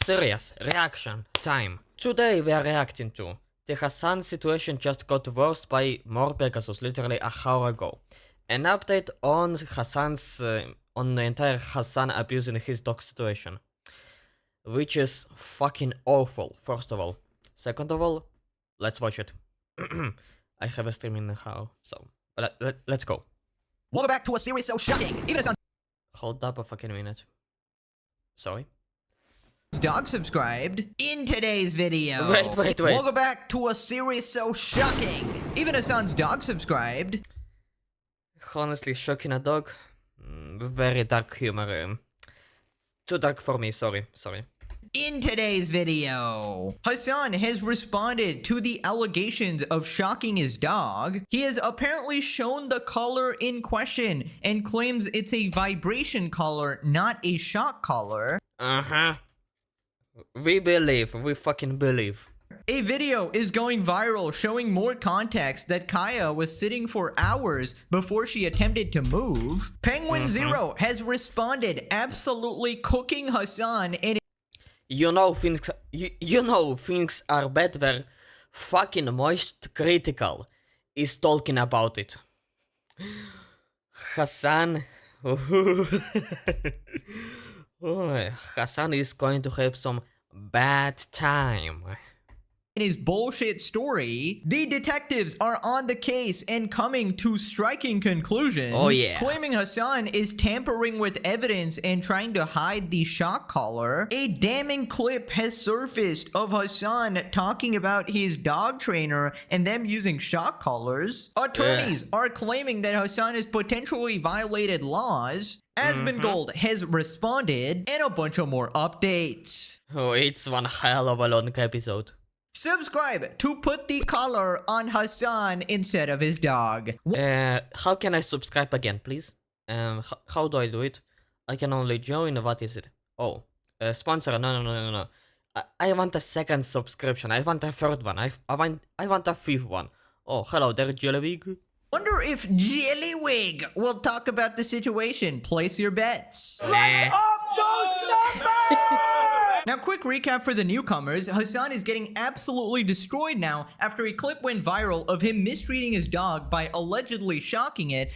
Serious reaction time. Today we are reacting to the HASAN situation just got worse by MorePegasus literally a hour ago. An update on HASAN's on the entire HASAN abusing his dog situation, which is fucking awful. First of all, second of all, let's watch it. I have a stream in the house, so let's go. Welcome back to a series so shocking, even as Hold up a fucking minute. Sorry. dog subscribed. In today's video, Wait. welcome back to a series so shocking, even Hasan's dog subscribed. Honestly, shocking a dog. Very dark humor. Too dark for me, sorry. In today's video, Hasan has responded to the allegations of shocking his dog. He has apparently shown the collar in question and claims it's a vibration collar, not a shock collar. We fucking believe. A video is going viral showing more context that Kaya was sitting for hours before she attempted to move. Penguin Zero has responded, absolutely cooking Hasan and You know things are bad where fucking Moist Critical is talking about it. Hasan Hasan is going to have some bad time. in his bullshit story. The detectives are on the case and coming to striking conclusions. Oh yeah. Claiming Hasan is tampering with evidence and trying to hide the shock collar. A damning clip has surfaced of Hasan talking about his dog trainer and them using shock collars. Attorneys are claiming that Hasan has potentially violated laws. Aspen Gold has responded, and a bunch of more updates. Oh, it's one hell of a long episode. Subscribe to put the collar on Hasan instead of his dog. How can I subscribe again, please? How do I do it? I can only join. What is it? Oh, sponsor. No. I want a second subscription. I want a third one. I want a fifth one. Oh, hello there, Jellywig. Wonder if Jellywig will talk about the situation. Place your bets. Nah. Now, quick recap for the newcomers. Hasan is getting absolutely destroyed now after a clip went viral of him mistreating his dog by allegedly shocking it.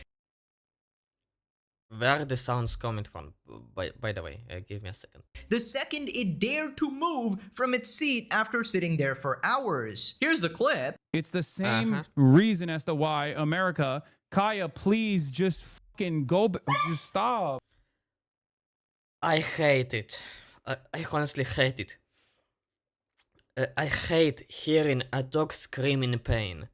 Where are the sounds coming from? By the way, give me a second. The second it dared to move from its seat after sitting there for hours. Here's the clip. It's the same reason as to why America, Kaya, please just fucking go, just stop. I hate it. I honestly hate it. I hate hearing a dog scream in pain.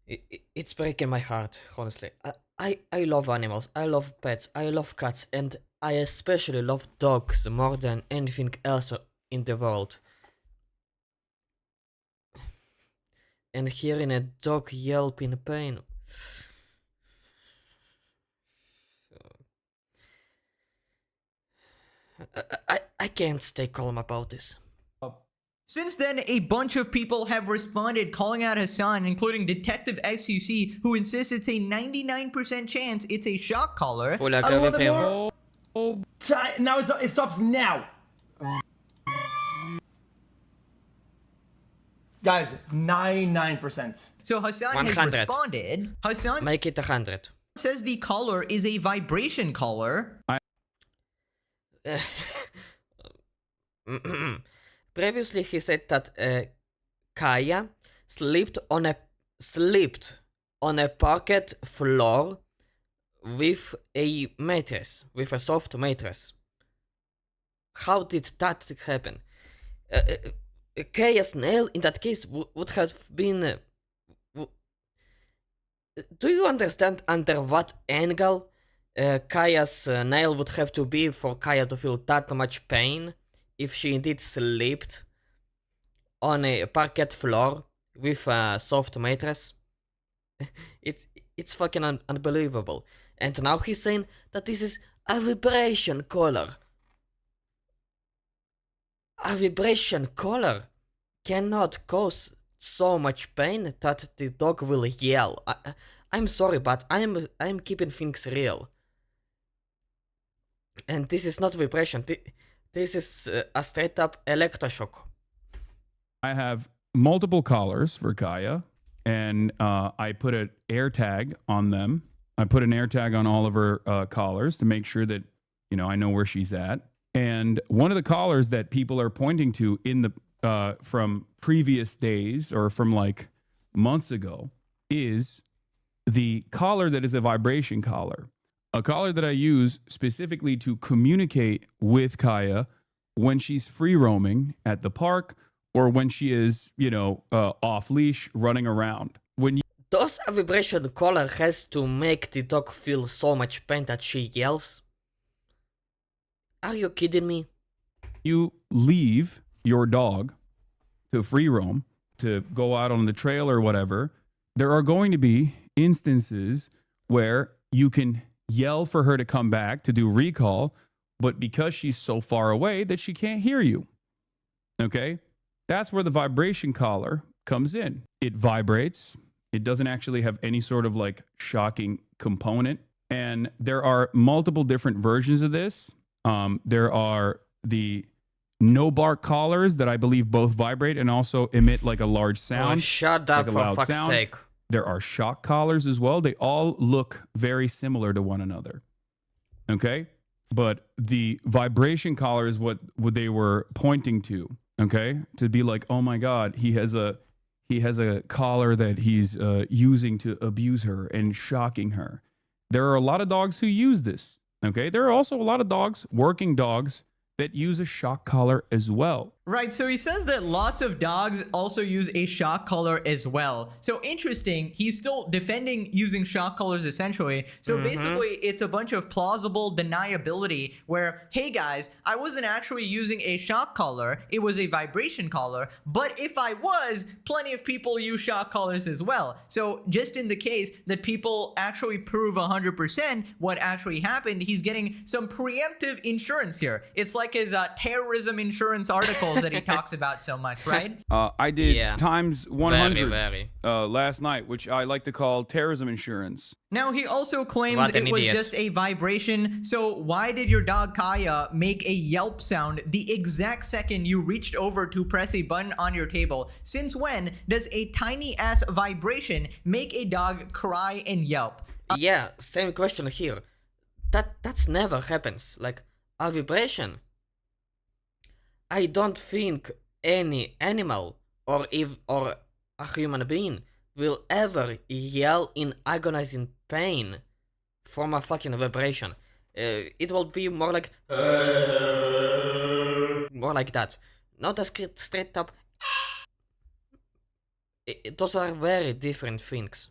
It's breaking my heart, honestly. I love animals, I love pets, I love cats, and I especially love dogs more than anything else in the world. And hearing a dog yelp in pain. I can't stay calm about this. Since then, a bunch of people have responded calling out Hasan, including Detective XUC, who insists it's a 99% chance it's a shock collar. Oh, Now it stops now. Guys, 99%. So Hasan 100. has responded. Hasan Make it 100. says the collar is a vibration collar. Previously, he said that Kaya slipped on a parquet floor with a mattress, with a soft mattress. How did that happen? Kaya's nail in that case would have been. Do you understand under what angle Kaya's nail would have to be for Kaya to feel that much pain if she indeed slipped on a parquet floor with a soft mattress? It's fucking unbelievable. And now he's saying that this is a vibration collar. A vibration collar cannot cause so much pain that the dog will yell. I'm sorry, but I'm keeping things real. And this is not vibration. This is a straight up electroshock. I have multiple collars for Kaya, and I put an air tag on them. I put an air tag on all of her collars to make sure that, you know, I know where she's at. And one of the collars that people are pointing to in the from previous days or from like months ago is the collar that is a vibration collar, a collar that I use specifically to communicate with Kaya when she's free roaming at the park or when she is, you know, off leash running around. When Does a vibration collar has to make the dog feel so much pain that she yells? Are you kidding me? you leave your dog to free roam, to go out on the trail or whatever, there are going to be instances where you can yell for her to come back to do recall, but because she's so far away that she can't hear you. Okay? That's where the vibration collar comes in. It vibrates. It doesn't actually have any sort of like shocking component. And there are multiple different versions of this. There are the no bark collars that I believe both vibrate and also emit like a large sound. Oh, shut up, like a for loud fuck's sound. sake. There are shock collars as well. They all look very similar to one another. Okay? But the vibration collar is what they were pointing to. Okay? To be like, oh my God, he has a collar that he's using to abuse her and shocking her. There are a lot of dogs who use this. Okay? There are also a lot of dogs, working dogs, that use a shock collar as well. Right, so he says that lots of dogs also use a shock collar as well. So interesting, he's still defending using shock collars essentially. So basically, it's a bunch of plausible deniability where, hey guys, I wasn't actually using a shock collar, it was a vibration collar, but if I was, plenty of people use shock collars as well. So just in the case that people actually prove 100% what actually happened, he's getting some preemptive insurance here. It's like his terrorism insurance articles that he talks about so much, right? I did Yeah. times 100 Very. last night, which I like to call terrorism insurance. Now, he also claims What an it was idiot. just a vibration. So why did your dog Kaya make a yelp sound the exact second you reached over to press a button on your table? Since when does a tiny ass vibration make a dog cry and yelp? Yeah, same question here. That's never happens. Like a vibration. I don't think any animal or a human being will ever yell in agonizing pain from a fucking vibration. It will be more like that, not a straight up. Those are very different things.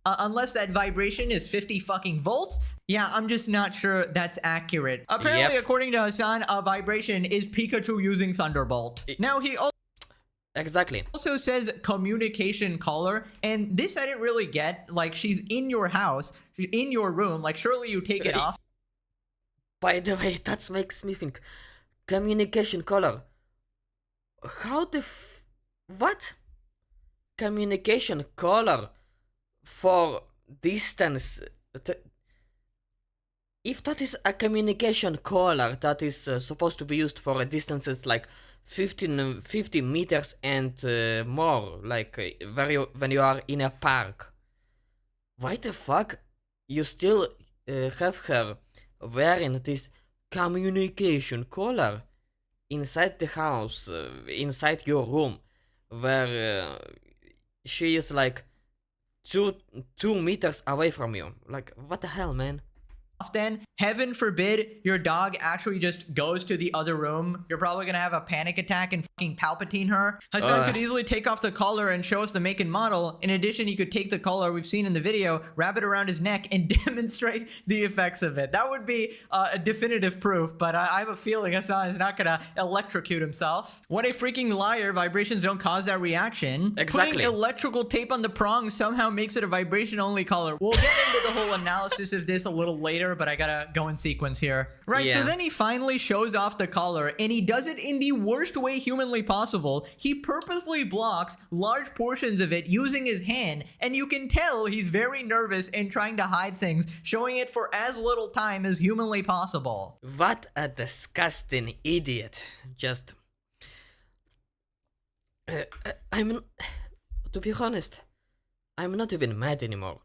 Unless that vibration is 50 fucking volts. Yeah, I'm just not sure that's accurate. Apparently, Yep. according to Hasan, a vibration is Pikachu using Thunderbolt. Now, he Exactly. also says communication collar, and this I didn't really get. Like, she's in your house, she's in your room, like surely you take it off. By the way, that makes me think. Communication color. How the what? Communication color for distance. If that is a communication collar that is supposed to be used for distances like 50 meters and more, like when you are in a park, why the fuck you still have her wearing this communication collar inside the house, inside your room, where she is like 2 meters away from you? Like, what the hell, man? Then, heaven forbid your dog actually just goes to the other room. You're probably gonna have a panic attack and fucking Palpatine her. Hasan could easily take off the collar and show us the make and model. In addition, he could take the collar we've seen in the video, wrap it around his neck, and demonstrate the effects of it. That would be a definitive proof, but I have a feeling Hasan is not gonna electrocute himself. What a freaking liar. Vibrations don't cause that reaction. Exactly. Putting electrical tape on the prongs somehow makes it a vibration-only collar. We'll get into the whole analysis of this a little later. later, but I gotta go in sequence here. Right, so Yeah. then he finally shows off the collar, and he does it in the worst way humanly possible. He purposely blocks large portions of it using his hand, and you can tell he's very nervous and trying to hide things, showing it for as little time as humanly possible. What a disgusting idiot. Just. To be honest, I'm not even mad anymore.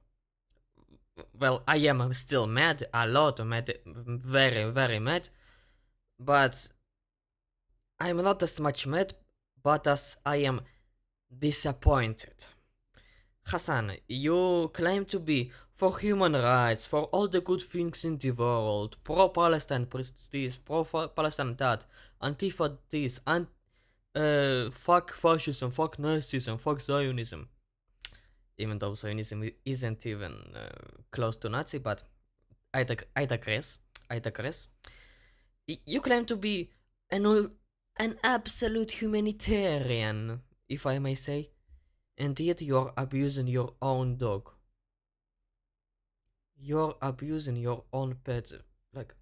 Well, I am still mad, a lot mad, very, very mad. But I'm not as much mad, but as I am disappointed. Hasan, you claim to be for human rights, for all the good things in the world, pro-Palestine this, pro-Palestine that, Antifa this, and fuck fascism, fuck Nazism, fuck Zionism. Even though Zionism isn't even close to Nazi, but I digress. You claim to be an absolute humanitarian, if I may say, and yet you're abusing your own dog. You're abusing your own pet. Like,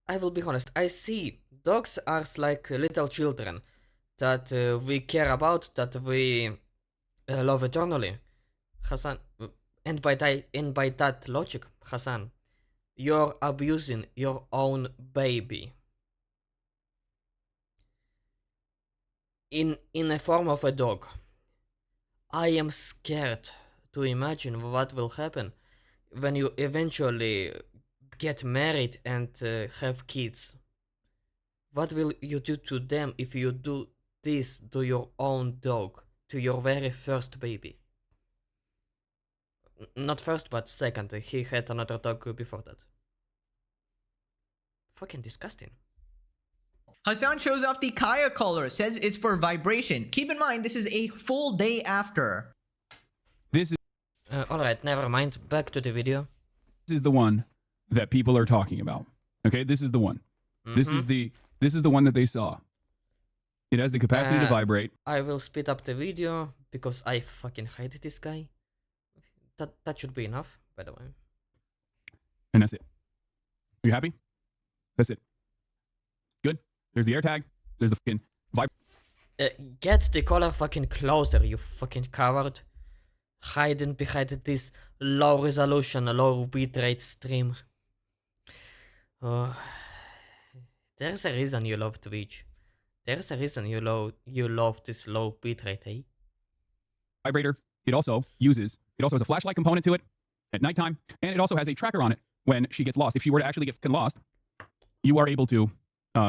I will be honest, I see dogs are like little children that we care about, that we love eternally. Hasan, and by that logic, Hasan, you're abusing your own baby. In a form of a dog. I am scared to imagine what will happen when you eventually get married and have kids. What will you do to them if you do this to your own dog, to your very first baby? Not first, but second. He had another dog before that. Fucking disgusting. Hasan shows off the Kaya collar, says it's for vibration. Keep in mind, this is a full day after. This Alright, never mind. Back to the video. is the one that people are talking about. Okay, this is the one. This is the one that they saw. It has the capacity to vibrate. I will speed up the video because I fucking hate this guy. That should be enough, by the way. And that's it. Are you happy? That's it. Good. There's the air tag. There's the fucking Get the collar fucking closer, you fucking coward. Hiding behind this low resolution, low bitrate stream. Oh, there's a reason you love Twitch. There's a reason you love this low bitrate, eh? vibrator. It also has a flashlight component to it at nighttime, and it also has a tracker on it when she gets lost. If she were to actually get lost, you are able to,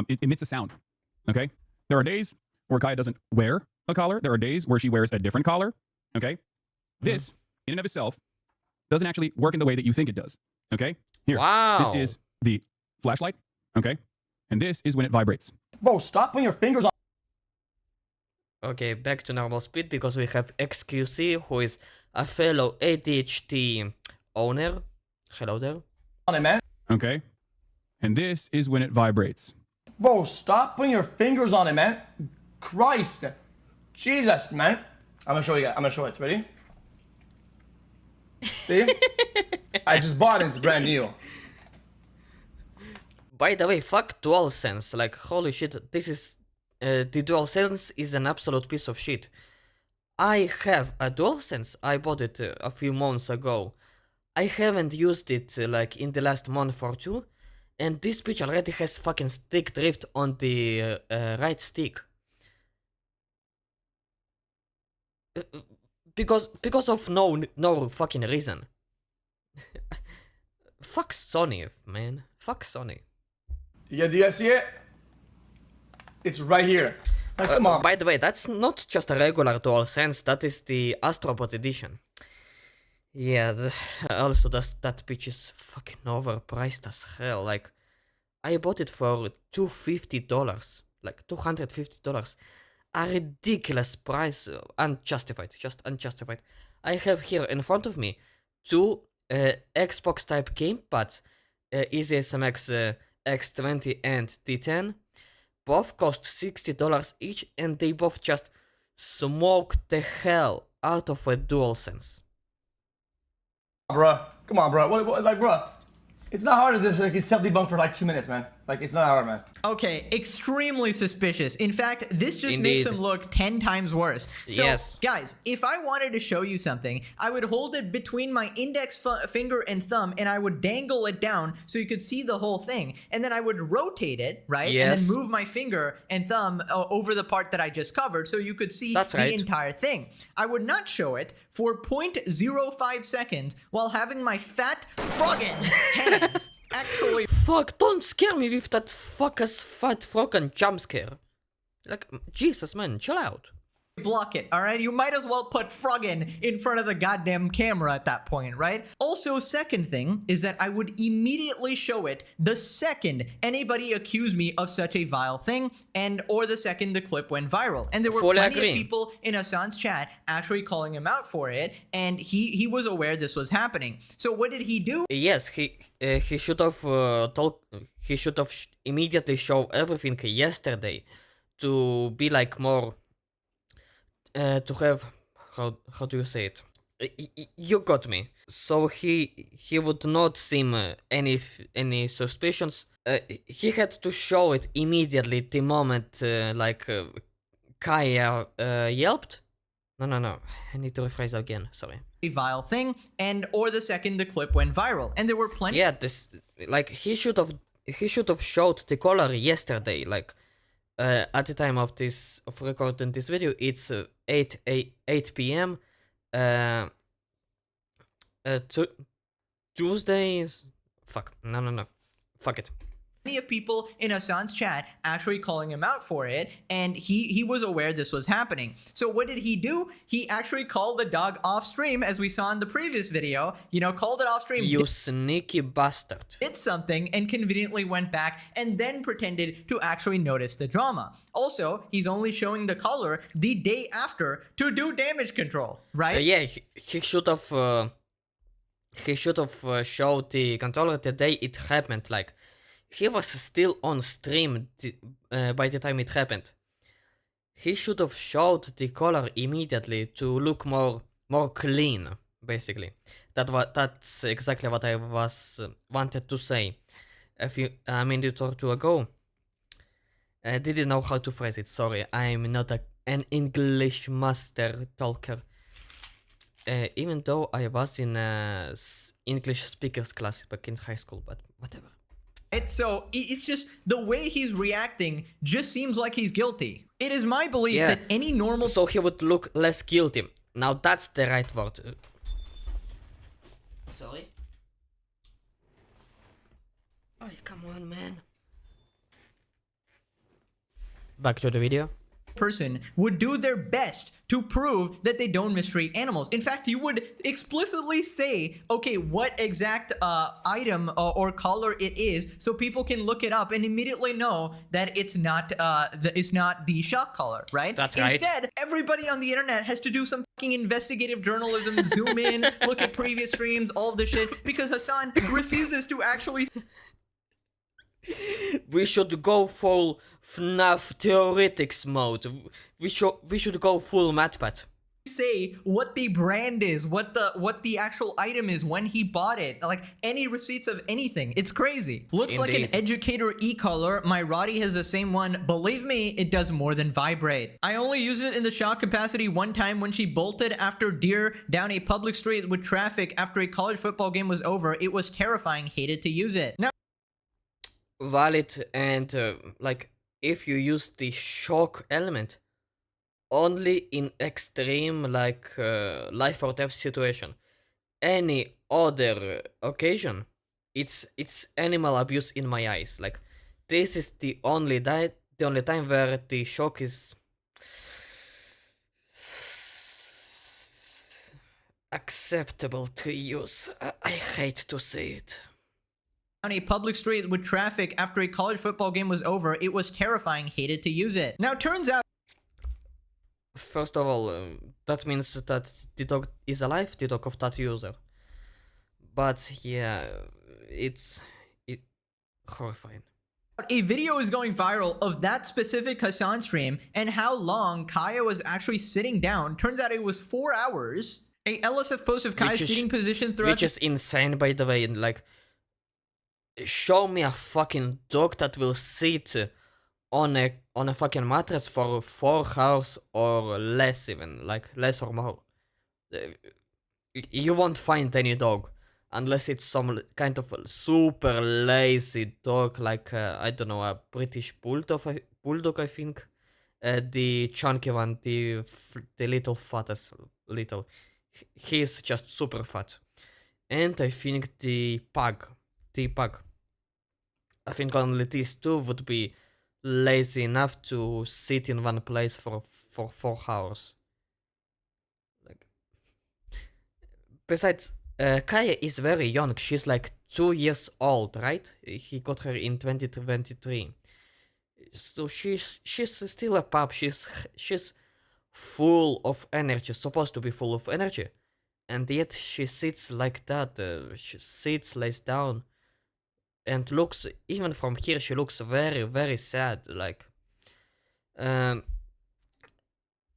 it emits a sound, okay? There are days where Kaya doesn't wear a collar. There are days where she wears a different collar, okay? This, in and of itself, doesn't actually work in the way that you think it does, okay? Here, Wow. this is the flashlight, okay? And this is when it vibrates. Bro, stop putting your fingers on. Okay, back to normal speed because we have XQC, who is a fellow ADHD owner. Hello there. On it, man. Okay? And this is when it vibrates. Bro, stop putting your fingers on it, man. Christ. Jesus, man. I'm gonna show you. I'm gonna show it. Ready? See? I just bought it. It's brand new. By the way, fuck DualSense. Like, holy shit, this is... the DualSense is an absolute piece of shit. I have a DualSense. I bought it a few months ago. I haven't used it like in the last month or two. And this bitch already has fucking stick drift on the right stick. Because of no fucking reason. Fuck Sony, man. Fuck Sony. Do you guys see it? It's right here. Like, come on. By the way, that's not just a regular DualSense, that is the Astrobot edition. Yeah, also that bitch is fucking overpriced as hell. Like, I bought it for $250, like $250. A ridiculous price, unjustified, just unjustified. I have here in front of me two Xbox type gamepads, Easy SMX X20 and T10. Both cost $60 each, and they both just smoke the hell out of a DualSense. Bruh. Come on, bro. What, like, bruh. It's not hard to just like self-debunk for like 2 minutes, man. Like, it's not hard, man. Okay, extremely suspicious. In fact, this just makes Indeed. him look 10 times worse. So, Yes. guys, if I wanted to show you something, I would hold it between my index finger and thumb, and I would dangle it down so you could see the whole thing. And then I would rotate it, right? Yes. And then move my finger and thumb over the part that I just covered so you could see That's the right. entire thing. I would not show it for 0.05 seconds while having my fat friggin' hands actually Fuck, don't scare me with that fuck-ass fat fucking jump scare. Like, Jesus, man, chill out. block it, all right? You might as well put friggin' in front of the goddamn camera at that point, right? Also, second thing is that I would immediately show it the second anybody accused me of such a vile thing, and or the second the clip went viral. And there were Fully plenty agree. of people in Hasan's chat actually calling him out for it, and he was aware this was happening. So what did he do? Yes, he should have immediately show everything yesterday to be like more to have how do you say it? You got me. So he would not seem any suspicions. He had to show it immediately the moment Kaya yelped. No. I need to rephrase again. Sorry. A vile thing, and or the second the clip went viral. And there were plenty Yeah, this like he should have showed the color yesterday. Like at the time of recording this video, it's 8 p.m. Tuesday. Fuck. No. Fuck it. of people in Hasan's chat actually calling him out for it, and he was aware this was happening. So what did he do? He actually called the dog off stream, as we saw in the previous video. You know, called it off stream, You sneaky bastard. did something, and conveniently went back and then pretended to actually notice the drama. Also, he's only showing the color the day after to do damage control, right? Yeah, he should have. He should have showed the controller the day it happened. Like, he was still on stream by the time it happened. He should have showed the color immediately to look more clean, basically. That's exactly what I was wanted to say a minute or two ago. I didn't know how to phrase it. Sorry, I'm not an English master talker. Even though I was in English speakers class back in high school, but whatever. So it's just the way he's reacting just seems like he's guilty. It is my belief Yeah. that any normal So he would look less guilty. Now that's the right word. Sorry? Oh, come on, man. Back to the video. person would do their best to prove that they don't mistreat animals. In fact, you would explicitly say, okay, what exact item or color it is, so people can look it up and immediately know that it's not the shock color, right? That's right. Instead, everybody on the internet has to do some fucking investigative journalism, zoom in, look at previous streams, all of this shit, because Hasan refuses to actually We should go full FNAF theoretics mode. We should go full MatPat. say what the brand is, what the actual item is, when he bought it, like any receipts of anything. It's crazy. Looks like an Indeed. educator e-collar. My Roddy has the same one. Believe me, it does more than vibrate. I only used it in the shock capacity one time when she bolted after deer down a public street with traffic after a college football game was over. It was terrifying. Hated to use it. Now, Valid, and like if you use the shock element only in extreme like life or death situation, any other occasion, it's animal abuse in my eyes. Like, this is the only time where the shock is acceptable to use. I hate to say it. on a public street with traffic after a college football game was over. It was terrifying. Hated to use it. Now, turns out First of all, that means that the dog is alive, the dog of that user. But yeah, it's horrifying. a video is going viral of that specific Hasan stream and how long Kaya was actually sitting down. Turns out it was 4 hours. A LSF post of Kai's Which is- seating position throughout. Which is insane, by the way. And like, show me a fucking dog that will sit on a fucking mattress for 4 hours or less, even like less or more. You won't find any dog unless it's some kind of super lazy dog, like I don't know, a British bulldog, I think. The chunky one, the little fattest little. He's just super fat. And I think the pug. I think only these two would be lazy enough to sit in one place for 4 hours. Like, besides, Kaya is very young. She's like 2 years old, right? He got her in 2023. So she's still a pup. She's full of energy. Supposed to be full of energy, and yet she sits like that. She sits, lays down, and looks, even from here, she looks very, very sad. Like, I'm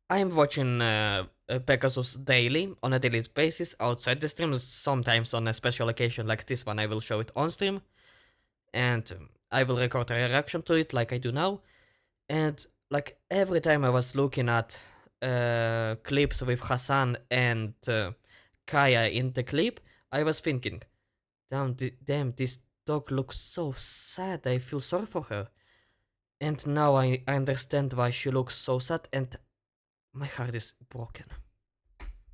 watching Pegasus daily, on a daily basis, outside the streams. Sometimes on a special occasion like this one, I will show it on stream, and I will record a reaction to it like I do now. And like every time I was looking at clips with Hasan and Kaya in the clip, I was thinking, damn, this dog looks so sad. I feel sorry for her. And now I understand why she looks so sad, and my heart is broken.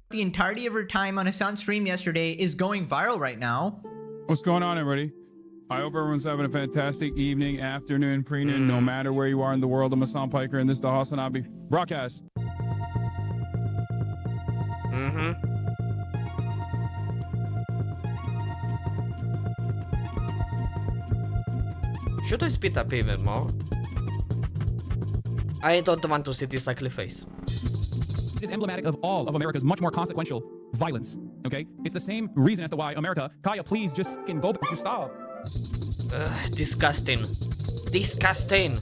The entirety of her time on Hasan's stream yesterday is going viral right now. What's going on, everybody? I hope everyone's having a fantastic evening, afternoon, pre-noon, no matter where you are in the world. I'm HASAN PIKER, and this is the HASAN broadcast. Should I speed up even more? I don't want to see this ugly face. It is emblematic of all of America's much more consequential violence, okay? It's the same reason as to why America, Kaya, please just fucking go, but you stop. Disgusting. Disgusting.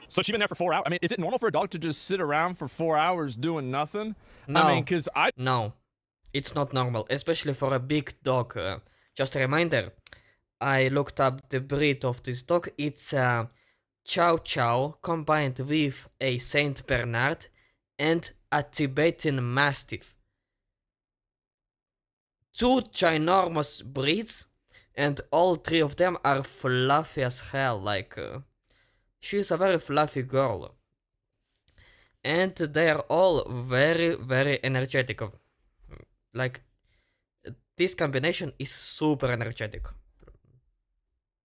So she's been there for 4 hours. I mean, is it normal for a dog to just sit around for 4 hours doing nothing? No. I mean, because No, it's not normal, especially for a big dog. Just a reminder, I looked up the breed of this dog. It's a Chow Chow combined with a Saint Bernard and a Tibetan Mastiff. 2 ginormous breeds, and all 3 of them are fluffy as hell. Like, she's a very fluffy girl. And they are all very, very energetic. Like, this combination is super energetic.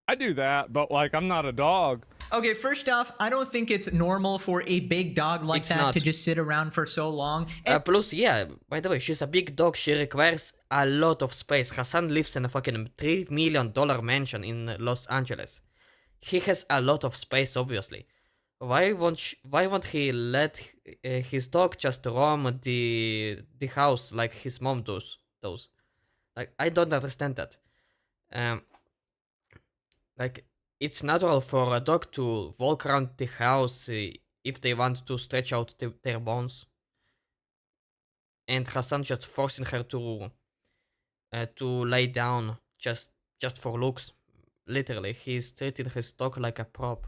I do that, but like I'm not a dog. Okay, first off, I don't think it's normal for a big dog like It's that not. to just sit around for so long. And Plus, yeah, by the way, she's a big dog. She requires a lot of space. Hasan lives in a fucking $3 million mansion in Los Angeles. He has a lot of space, obviously. Why won't he let his dog just roam the house like his mom does? Like, I don't understand that. Like, it's natural for a dog to walk around the house if they want to stretch out their bones. And Hasan just forcing her to lay down just for looks. Literally, he's treating his dog like a prop.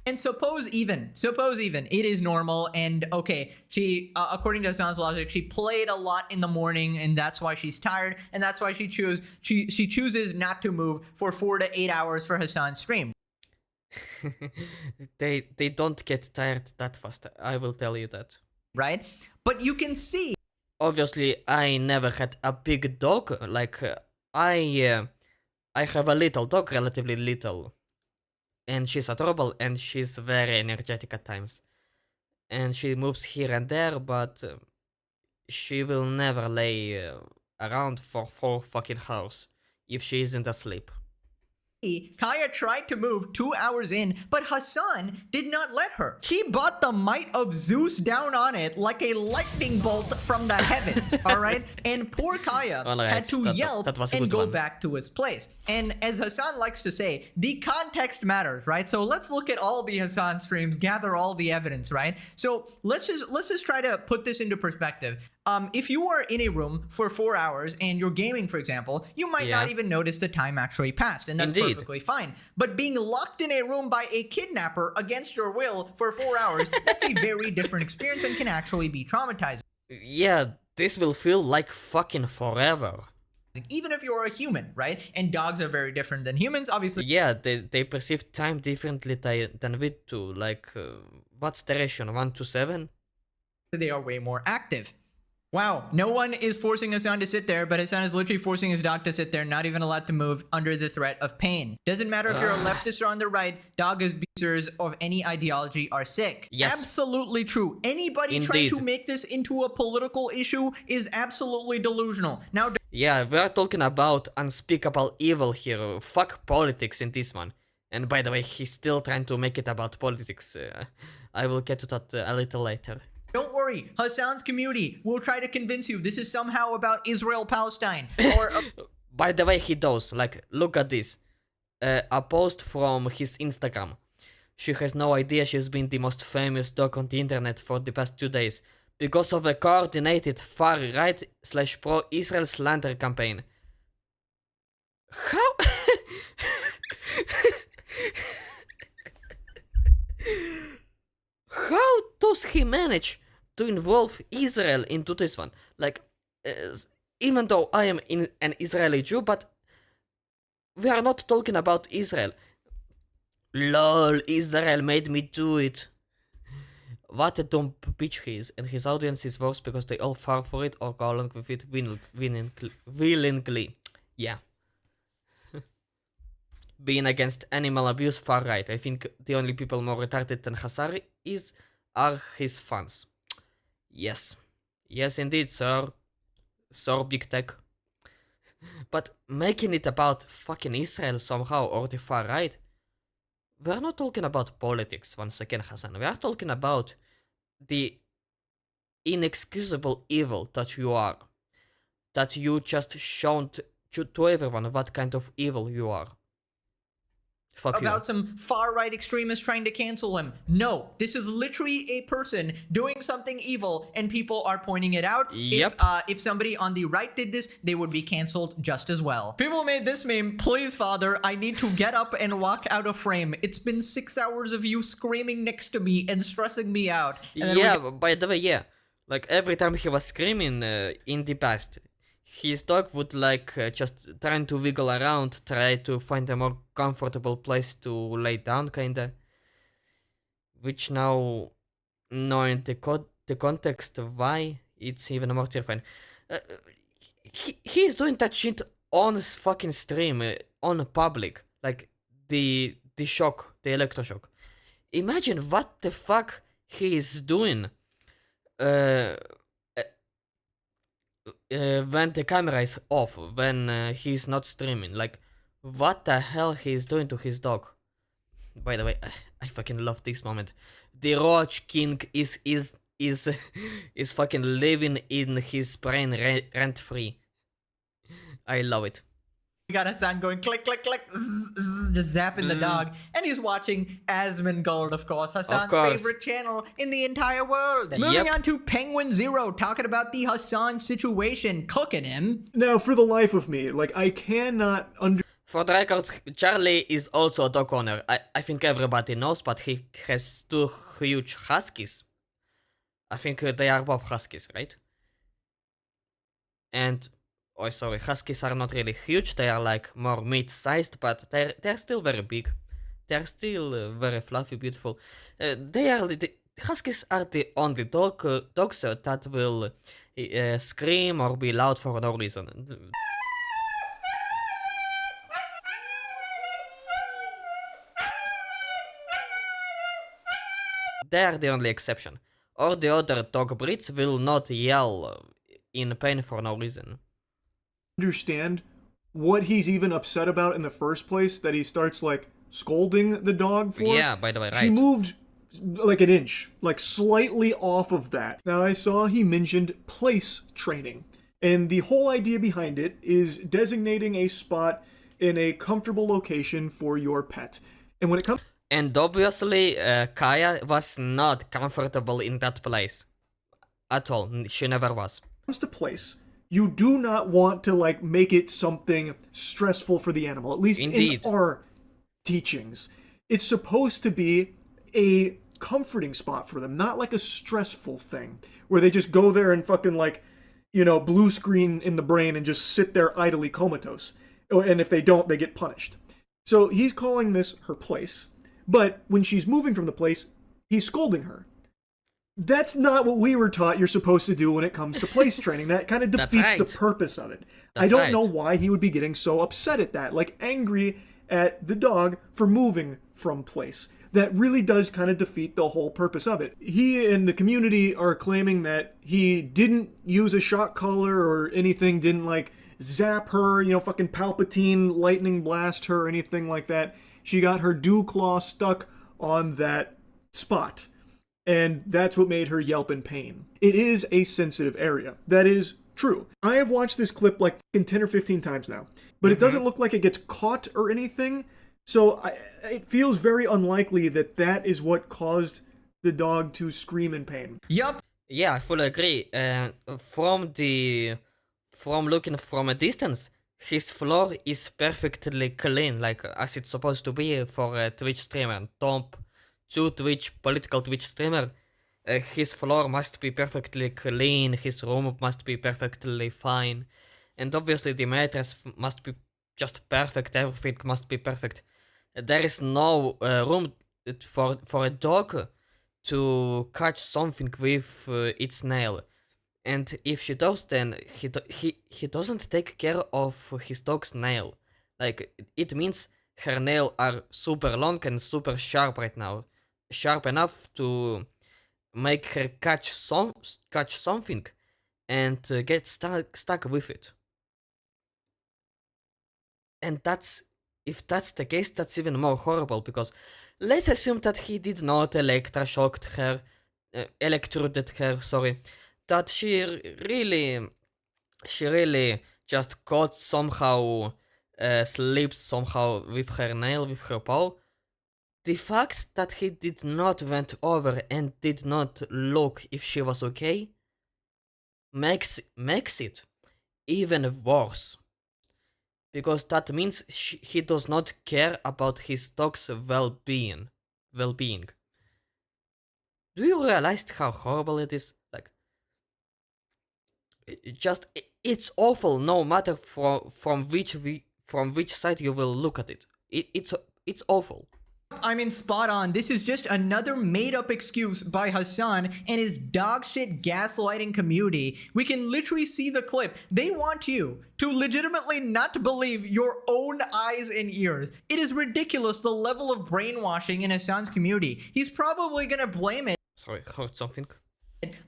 And suppose even it is normal, and okay, she according to Hasan's logic, she played a lot in the morning, and that's why she's tired, and that's why she chooses not to move for 4 to 8 hours for Hasan's stream. they don't get tired that fast, I will tell you that. Right? But you can see. Obviously, I never had a big dog. Like, I have a little dog, relatively little. And she's adorable, and she's very energetic at times. And she moves here and there, but she will never lay around for 4 fucking hours if she isn't asleep. Kaya tried to move 2 hours in, but Hasan did not let her. He brought the might of Zeus down on it like a lightning bolt from the heavens, alright? And poor Kaya Alright, had to yelp that was a and good go one. back to his place. And as Hasan likes to say, the context matters, right? So let's look at all the Hasan streams, gather all the evidence, right? So let's just try to put this into perspective. If you are in a room for 4 hours and you're gaming, for example, you might not Yeah. even notice the time actually passed, and that's Indeed. perfectly fine. But being locked in a room by a kidnapper against your will for 4 hours, that's a very different experience and can actually be traumatizing, Yeah, this will feel like fucking forever. even if you're a human, right? And dogs are very different than humans, obviously. Yeah, they perceive time differently than we do. Like, what's the ratio? 1 to 7? They are way more active. Wow, no one is forcing Hasan to sit there, but Hasan is literally forcing his dog to sit there, not even allowed to move under the threat of pain. Doesn't matter if you're a leftist or on the right, dog abusers of any ideology are sick. Yes. Absolutely true. Anybody trying to Indeed. make this into a political issue is absolutely delusional. Now, Yeah, we are talking about unspeakable evil here. Fuck politics in this one. And by the way, he's still trying to make it about politics. I will get to that a little later. don't worry, Hasan's community will try to convince you this is somehow about Israel-Palestine or... By the way, he does. Like, look at this. A post from his Instagram. She has no idea she's been the most famous dog on the internet for the past 2 days because of a coordinated far-right / pro-Israel slander campaign. How? How does he manage to involve Israel into this one? Like, even though I am an Israeli Jew, but we are not talking about Israel. LOL, Israel made me do it. What a dumb bitch he is, and his audience is worse because they all fall for it or go along with it willingly. Yeah. Being against animal abuse, far right. I think the only people more retarded than Hasari are his fans. Yes. Yes, indeed, sir. Sir, big tech. But making it about fucking Israel somehow or the far right, we are not talking about politics once again, Hasan. We are talking about the inexcusable evil that you are. That you just shown to everyone what kind of evil you are. Fuck about some far-right extremists trying to cancel him. No, this is literally a person doing something evil and people are pointing it out. Yep. If somebody on the right did this, they would be canceled just as well. People made this meme, please father, I need to get up and walk out of frame. It's been 6 hours of you screaming next to me and stressing me out. And then we Yeah, by the way, yeah. Like every time he was screaming in the past, his dog would like just trying to wiggle around, try to find a more comfortable place to lay down, kinda. Which now, knowing the context of why, it's even more terrifying. He is doing that shit on fucking stream, on public, like the shock, the electroshock. Imagine what the fuck he is doing. When the camera is off, when he's not streaming, like what the hell he's doing to his dog. By the way, I fucking love this moment. The Roach King is fucking living in his brain rent free. I love it. got Hasan going click, click, click, zzz, zzz, just zapping the dog. And he's watching Asmongold, of course, Hasan's course. favorite channel in the entire world. Moving Yep. on to Penguin Zero, talking about the Hasan situation, cooking him. Now, for the life of me, like, I cannot For the record, Charlie is also a dog owner. I think everybody knows, but he has 2 huge huskies. I think they are both huskies, right? And, oh sorry, huskies are not really huge, they are like more mid-sized, but they're still very big. They're still very fluffy, beautiful. The huskies are the only dogs that will scream or be loud for no reason. They are the only exception. Or the other dog breeds will not yell in pain for no reason. understand what he's even upset about in the first place, that he starts like scolding the dog for. Yeah, by the way, She right. moved like an inch, like slightly off of that. Now I saw he mentioned place training. And the whole idea behind it is designating a spot in a comfortable location for your pet. And when it comes And obviously, Kaya was not comfortable in that place. At all. She never was. to place, you do not want to like make it something stressful for the animal, at least Indeed. in our teachings. It's supposed to be a comforting spot for them, not like a stressful thing where they just go there and fucking like, you know, blue screen in the brain and just sit there idly comatose. And if they don't, they get punished. So he's calling this her place. But when she's moving from the place, he's scolding her. That's not what we were taught you're supposed to do when it comes to place training. That kind of That's defeats right. the purpose of it. I That's don't right. know why he would be getting so upset at that, like angry at the dog for moving from place. That really does kind of defeat the whole purpose of it. He and the community are claiming that he didn't use a shock collar or anything, didn't like zap her, you know, fucking Palpatine lightning blast her or anything like that. She got her dew claw stuck on that spot. And that's what made her yelp in pain. It is a sensitive area. That is true. I have watched this clip like fucking 10 or 15 times now. But it doesn't look like it gets caught or anything. So it feels very unlikely that that is what caused the dog to scream in pain. Yup. Yeah, I fully agree. From looking from a distance, his floor is perfectly clean, like as it's supposed to be for a Twitch streamer. Top 2 political Twitch streamer. His floor must be perfectly clean. His room must be perfectly fine, and obviously the mattress must be just perfect. Everything must be perfect. There is no room for a dog to catch something with its nail. And if she does, then he doesn't take care of his dog's nail. Like, it means her nails are super long and super sharp right now. Sharp enough to make her catch something and get stuck with it. And if that's the case, that's even more horrible, because let's assume that he did not electrocute her, electrocuted her, sorry, that she really just caught somehow, slipped somehow with her nail, with her paw. The fact that he did not went over and did not look if she was okay makes it even worse. Because that means he does not care about his dog's well-being. Do you realize how horrible it is? Like, it's awful. No matter from which side you will look at it. It's awful. I mean, spot on. This is just another made-up excuse by Hasan and his dogshit gaslighting community. We can literally see the clip. They want you to legitimately not believe your own eyes and ears. It is ridiculous, the level of brainwashing in Hasan's community. He's probably gonna blame it Sorry, heard something.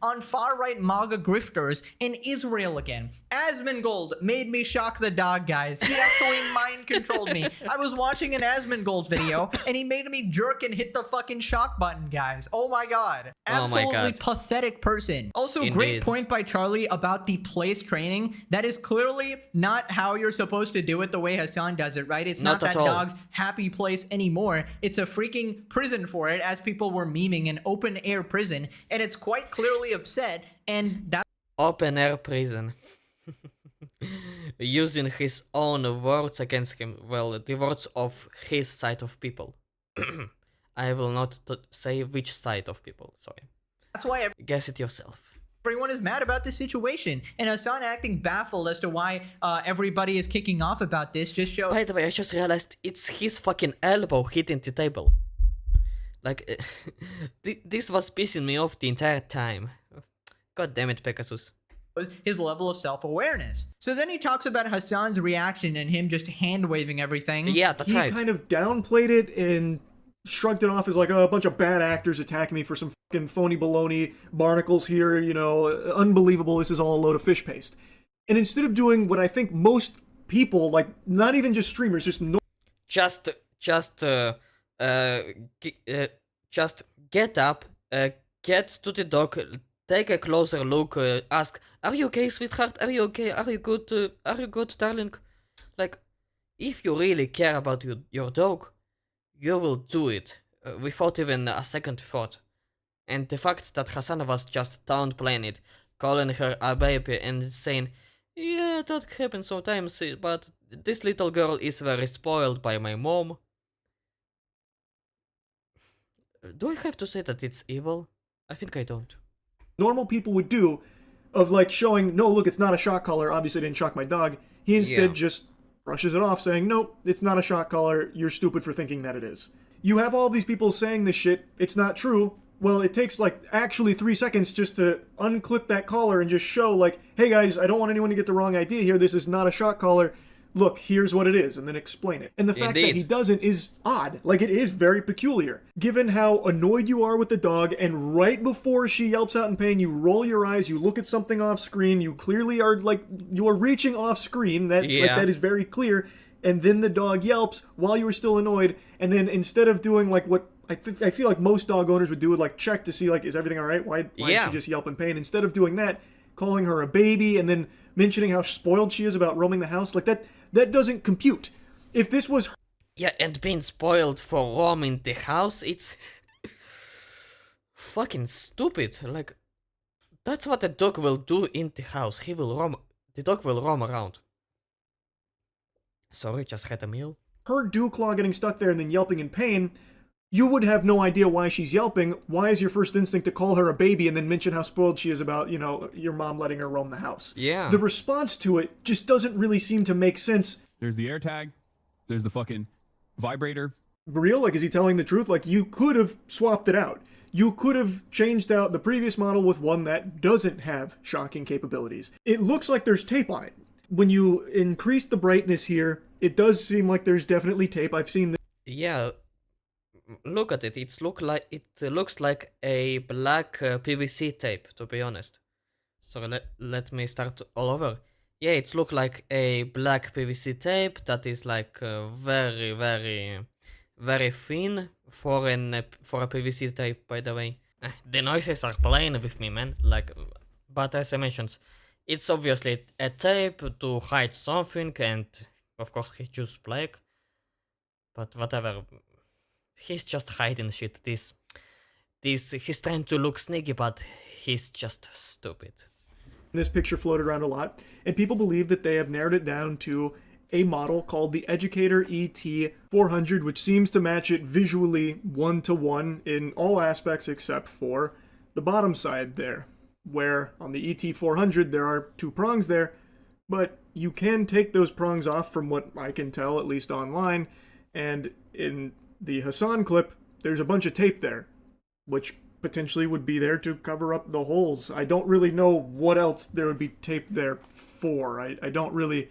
on far-right MAGA grifters in Israel again. Asmongold made me shock the dog, guys. He actually mind-controlled me. I was watching an Asmongold video, and he made me jerk and hit the fucking shock button, guys. Oh my god. Oh my Absolutely God. pathetic person. Also, Indeed. great point by Charlie about the place training. That is clearly not how you're supposed to do it the way Hasan does it, right? It's not Not at that all. dog's happy place anymore. It's a freaking prison for it, as people were memeing, an open-air prison, and it's quite clearly upset, and that's Open air prison. Using his own words against him. Well, the words of his side of people. I will not say which side of people, sorry. why Guess it yourself. everyone is mad about this situation, and Hasan acting baffled as to why everybody is kicking off about this just shows By the way, I just realized it's his fucking elbow hitting the table. Like, this was pissing me off the entire time. God damn it, Pegasus. his level of self-awareness. So then he talks about Hasan's reaction and him just hand-waving everything. Yeah, that's He right. kind of downplayed it and shrugged it off as like, oh, a bunch of bad actors attacking me for some fucking phony baloney, barnacles here, you know, unbelievable, this is all a load of fish paste. And instead of doing what I think most people, like not even just streamers, just just just uh, uh, just get up, get to the dog, take a closer look, ask, "Are you okay, sweetheart? Are you okay? Are you good? Are you good, darling?" Like, if you really care about your dog, you will do it without even a second thought. And the fact that Hasan was just downplaying it, calling her a baby and saying, "Yeah, that happens sometimes, but this little girl is very spoiled by my mom." Do I have to say that it's evil? I think I don't. normal people would do, of like showing, no, look, it's not a shock collar. Obviously, I didn't shock my dog. He instead Yeah. just brushes it off, saying, nope, it's not a shock collar. You're stupid for thinking that it is. You have all these people saying this shit. It's not true. Well, it takes like actually 3 seconds just to unclip that collar and just show, like, hey guys, I don't want anyone to get the wrong idea here. This is not a shock collar. Look, here's what it is, and then explain it. And the fact that Indeed. he doesn't is odd. Like, it is very peculiar. Given how annoyed you are with the dog, and right before she yelps out in pain, you roll your eyes, you look at something off screen, you clearly are, like, you are reaching off screen, that, like, Yeah. that is very clear, and then the dog yelps while you were still annoyed, and then instead of doing, like, what I feel like most dog owners would do, would, like, check to see, like, is everything alright? Why did Yeah. she just yelp in pain? Instead of doing that, calling her a baby, and then mentioning how spoiled she is about roaming the house, like, that doesn't compute. If this was Yeah, and being spoiled for roaming the house, it's fucking stupid. Like, that's what a dog will do in the house. He will roam. The dog will roam around. Sorry, just had a meal. her dew claw getting stuck there and then yelping in pain, you would have no idea why she's yelping. Why is your first instinct to call her a baby and then mention how spoiled she is about, your mom letting her roam the house? Yeah. The response to it just doesn't really seem to make sense. There's the AirTag. There's the fucking vibrator. Real? Like, is he telling the truth? Like, you could have swapped it out. You could have changed out the previous model with one that doesn't have shocking capabilities. It looks like there's tape on it. When you increase the brightness here, it does seem like there's definitely tape. I've seen Yeah. Look at it. It looks like a black PVC tape. To be honest. So let me start all over. Yeah, it looks like a black PVC tape that is like very, very, very thin for a PVC tape. By the way, the noises are playing with me, man. Like, but as I mentioned, it's obviously a tape to hide something, and of course he chose black. But whatever, he's just hiding shit. He's trying to look sneaky, but he's just stupid. this picture floated around a lot, and people believe that they have narrowed it down to a model called the Educator ET400, which seems to match it visually 1-to-1 in all aspects except for the bottom side there, where on the ET400 there are 2 prongs there, but you can take those prongs off from what I can tell, at least online, and in the HASAN clip, there's a bunch of tape there, which potentially would be there to cover up the holes. I don't really know what else there would be tape there for. I don't really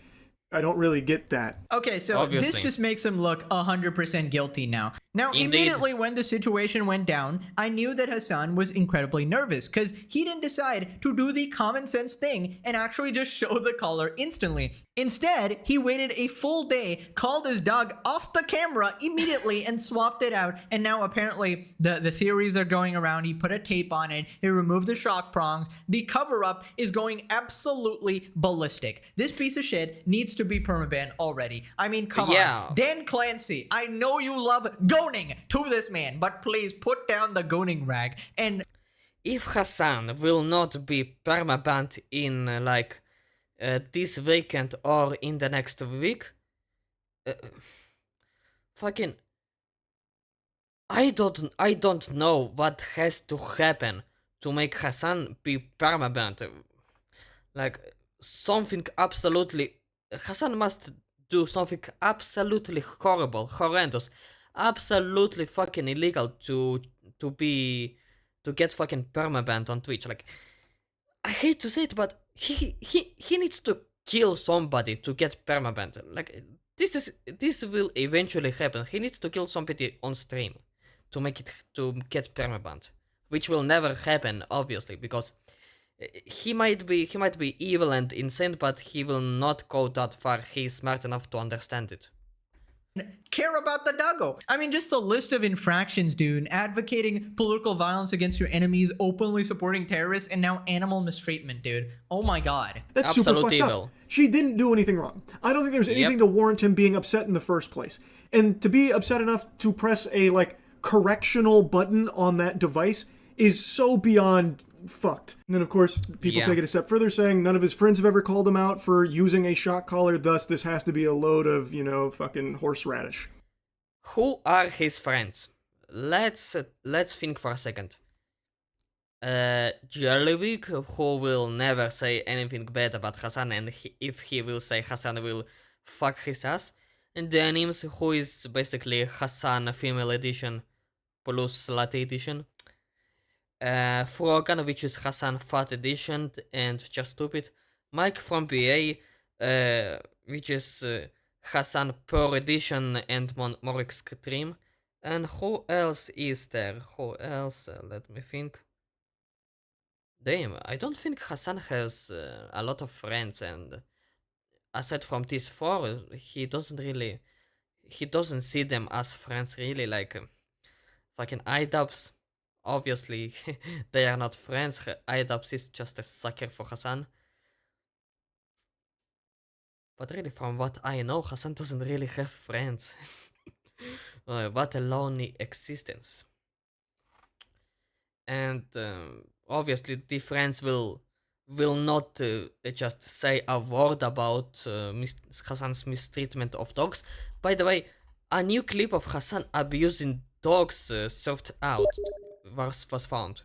get that. Okay, so Obviously. this just makes him look 100% guilty now. Now, Indeed. immediately when the situation went down, I knew that Hasan was incredibly nervous because he didn't decide to do the common sense thing and actually just show the collar instantly. Instead, he waited a full day, called his dog off the camera immediately and swapped it out. And now apparently the theories are going around. He put a tape on it. He removed the shock prongs. The cover up is going absolutely ballistic. This piece of shit needs to be permabanned already. I mean, come Yeah. on. Dan Clancy, I know you love goning to this man, but please put down the goning rag. And If Hasan will not be permabanned in this weekend or in the next week, fucking, I don't know what has to happen to make Hasan be permabanned. Like, something absolutely, Hasan must do something absolutely horrible, horrendous, absolutely fucking illegal to get fucking permabanned on Twitch. Like, I hate to say it, but he needs to kill somebody to get permabanned. Like, this will eventually happen. He needs to kill somebody on stream to get permabanned, which will never happen, obviously, because He might be evil and insane, but he will not go that far. He's smart enough to understand it. Care about the doggo. I mean, just a list of infractions, dude. Advocating political violence against your enemies, openly supporting terrorists, and now animal mistreatment, dude. Oh my god. That's super Absolute fucked evil. up. She didn't do anything wrong. I don't think there was anything to warrant him being upset in the first place. And to be upset enough to press a, correctional button on that device is so beyond fucked. And then, of course, people take it a step further, saying none of his friends have ever called him out for using a shock collar, thus this has to be a load of, fucking horseradish. Who are his friends? Let's think for a second. Jellywick, who will never say anything bad about Hasan, and if he will say, Hasan will fuck his ass. And Denims, who is basically Hasan female edition plus latte edition. Frogan, which is Hasan fat edition and just stupid. Mike from BA, which is Hasan Pro edition and more extreme. And who else is there? Who else? Let me think. Damn, I don't think Hasan has a lot of friends, and aside from these four, he doesn't see them as friends really, fucking iDubbbz. Obviously, they are not friends. iDubbbz is just a sucker for Hasan. But really, from what I know, Hasan doesn't really have friends. What a lonely existence. And obviously, the friends will not just say a word about Hasan's mistreatment of dogs. By the way, a new clip of Hasan abusing dogs served out was found.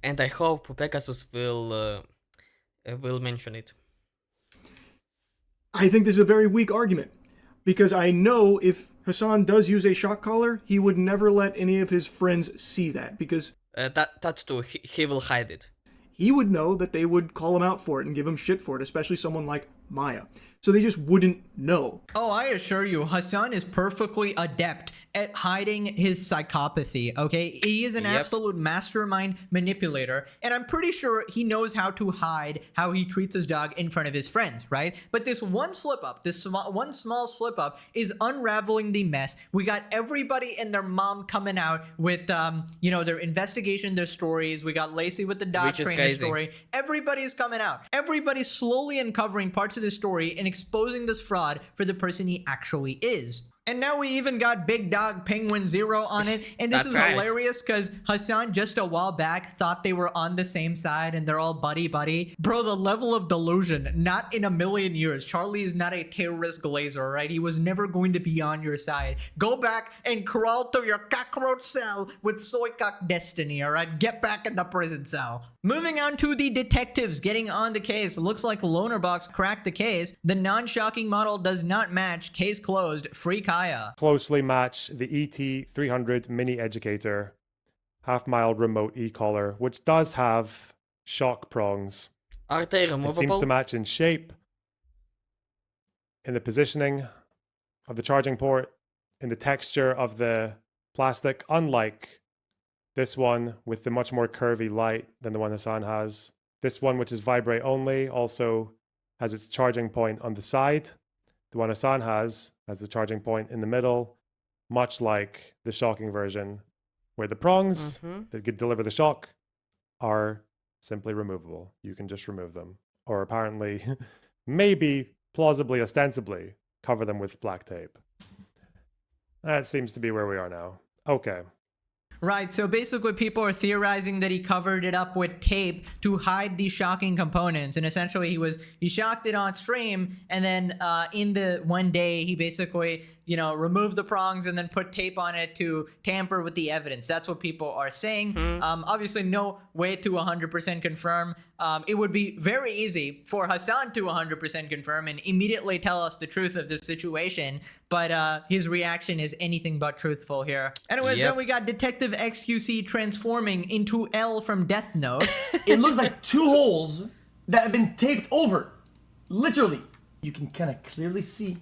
And I hope Pegasus will mention it. I think this is a very weak argument, because I know if Hasan does use a shock collar, he would never let any of his friends see that, because that's true. He will hide it. he would know that they would call him out for it and give him shit for it, especially someone like Maya. So they just wouldn't know. Oh, I assure you, Hasan is perfectly adept at hiding his psychopathy, okay? He is an absolute mastermind manipulator, and I'm pretty sure he knows how to hide how he treats his dog in front of his friends, right? But this one slip-up, one small slip-up is unraveling the mess. We got everybody and their mom coming out with, their investigation, their stories. We got Lacey with the dog trainer story. Everybody's coming out. Everybody's slowly uncovering parts of the story and exposing this fraud for the person he actually is. And now we even got Big Dog Penguin Zero on it. And this is hilarious because Hasan just a while back thought they were on the same side and they're all buddy-buddy. Bro, the level of delusion, not in a million years. Charlie is not a terrorist glazer, right? He was never going to be on your side. Go back and crawl to your cockroach cell with soy cock destiny, all right? Get back in the prison cell. Moving on to the detectives getting on the case. Looks like Lonerbox cracked the case. The non-shocking model does not match. Case closed. Free Kaya. Closely match the ET300 Mini Educator half-mile remote e-collar, which does have shock prongs. Are they removable? It seems to match in shape, in the positioning of the charging port, in the texture of the plastic, unlike this one with the much more curvy light than the one Hasan has. This one, which is vibrate only, also has its charging point on the side. The one Hasan has the charging point in the middle, much like the shocking version, where the prongs that could deliver the shock are simply removable. You can just remove them. Or apparently, maybe, plausibly, ostensibly, cover them with black tape. That seems to be where we are now. Okay. Right, so basically people are theorizing that he covered it up with tape to hide these shocking components, and essentially he shocked it on stream, and then in the one day he basically removed the prongs and then put tape on it to tamper with the evidence. That's what people are saying. Obviously no way to 100% confirm. It would be very easy for Hasan to 100% confirm and immediately tell us the truth of this situation, but his reaction is anything but truthful here. Anyways, then we got Detective XQC transforming into L from Death Note. It looks like two holes that have been taped over. Literally. You can kind of clearly see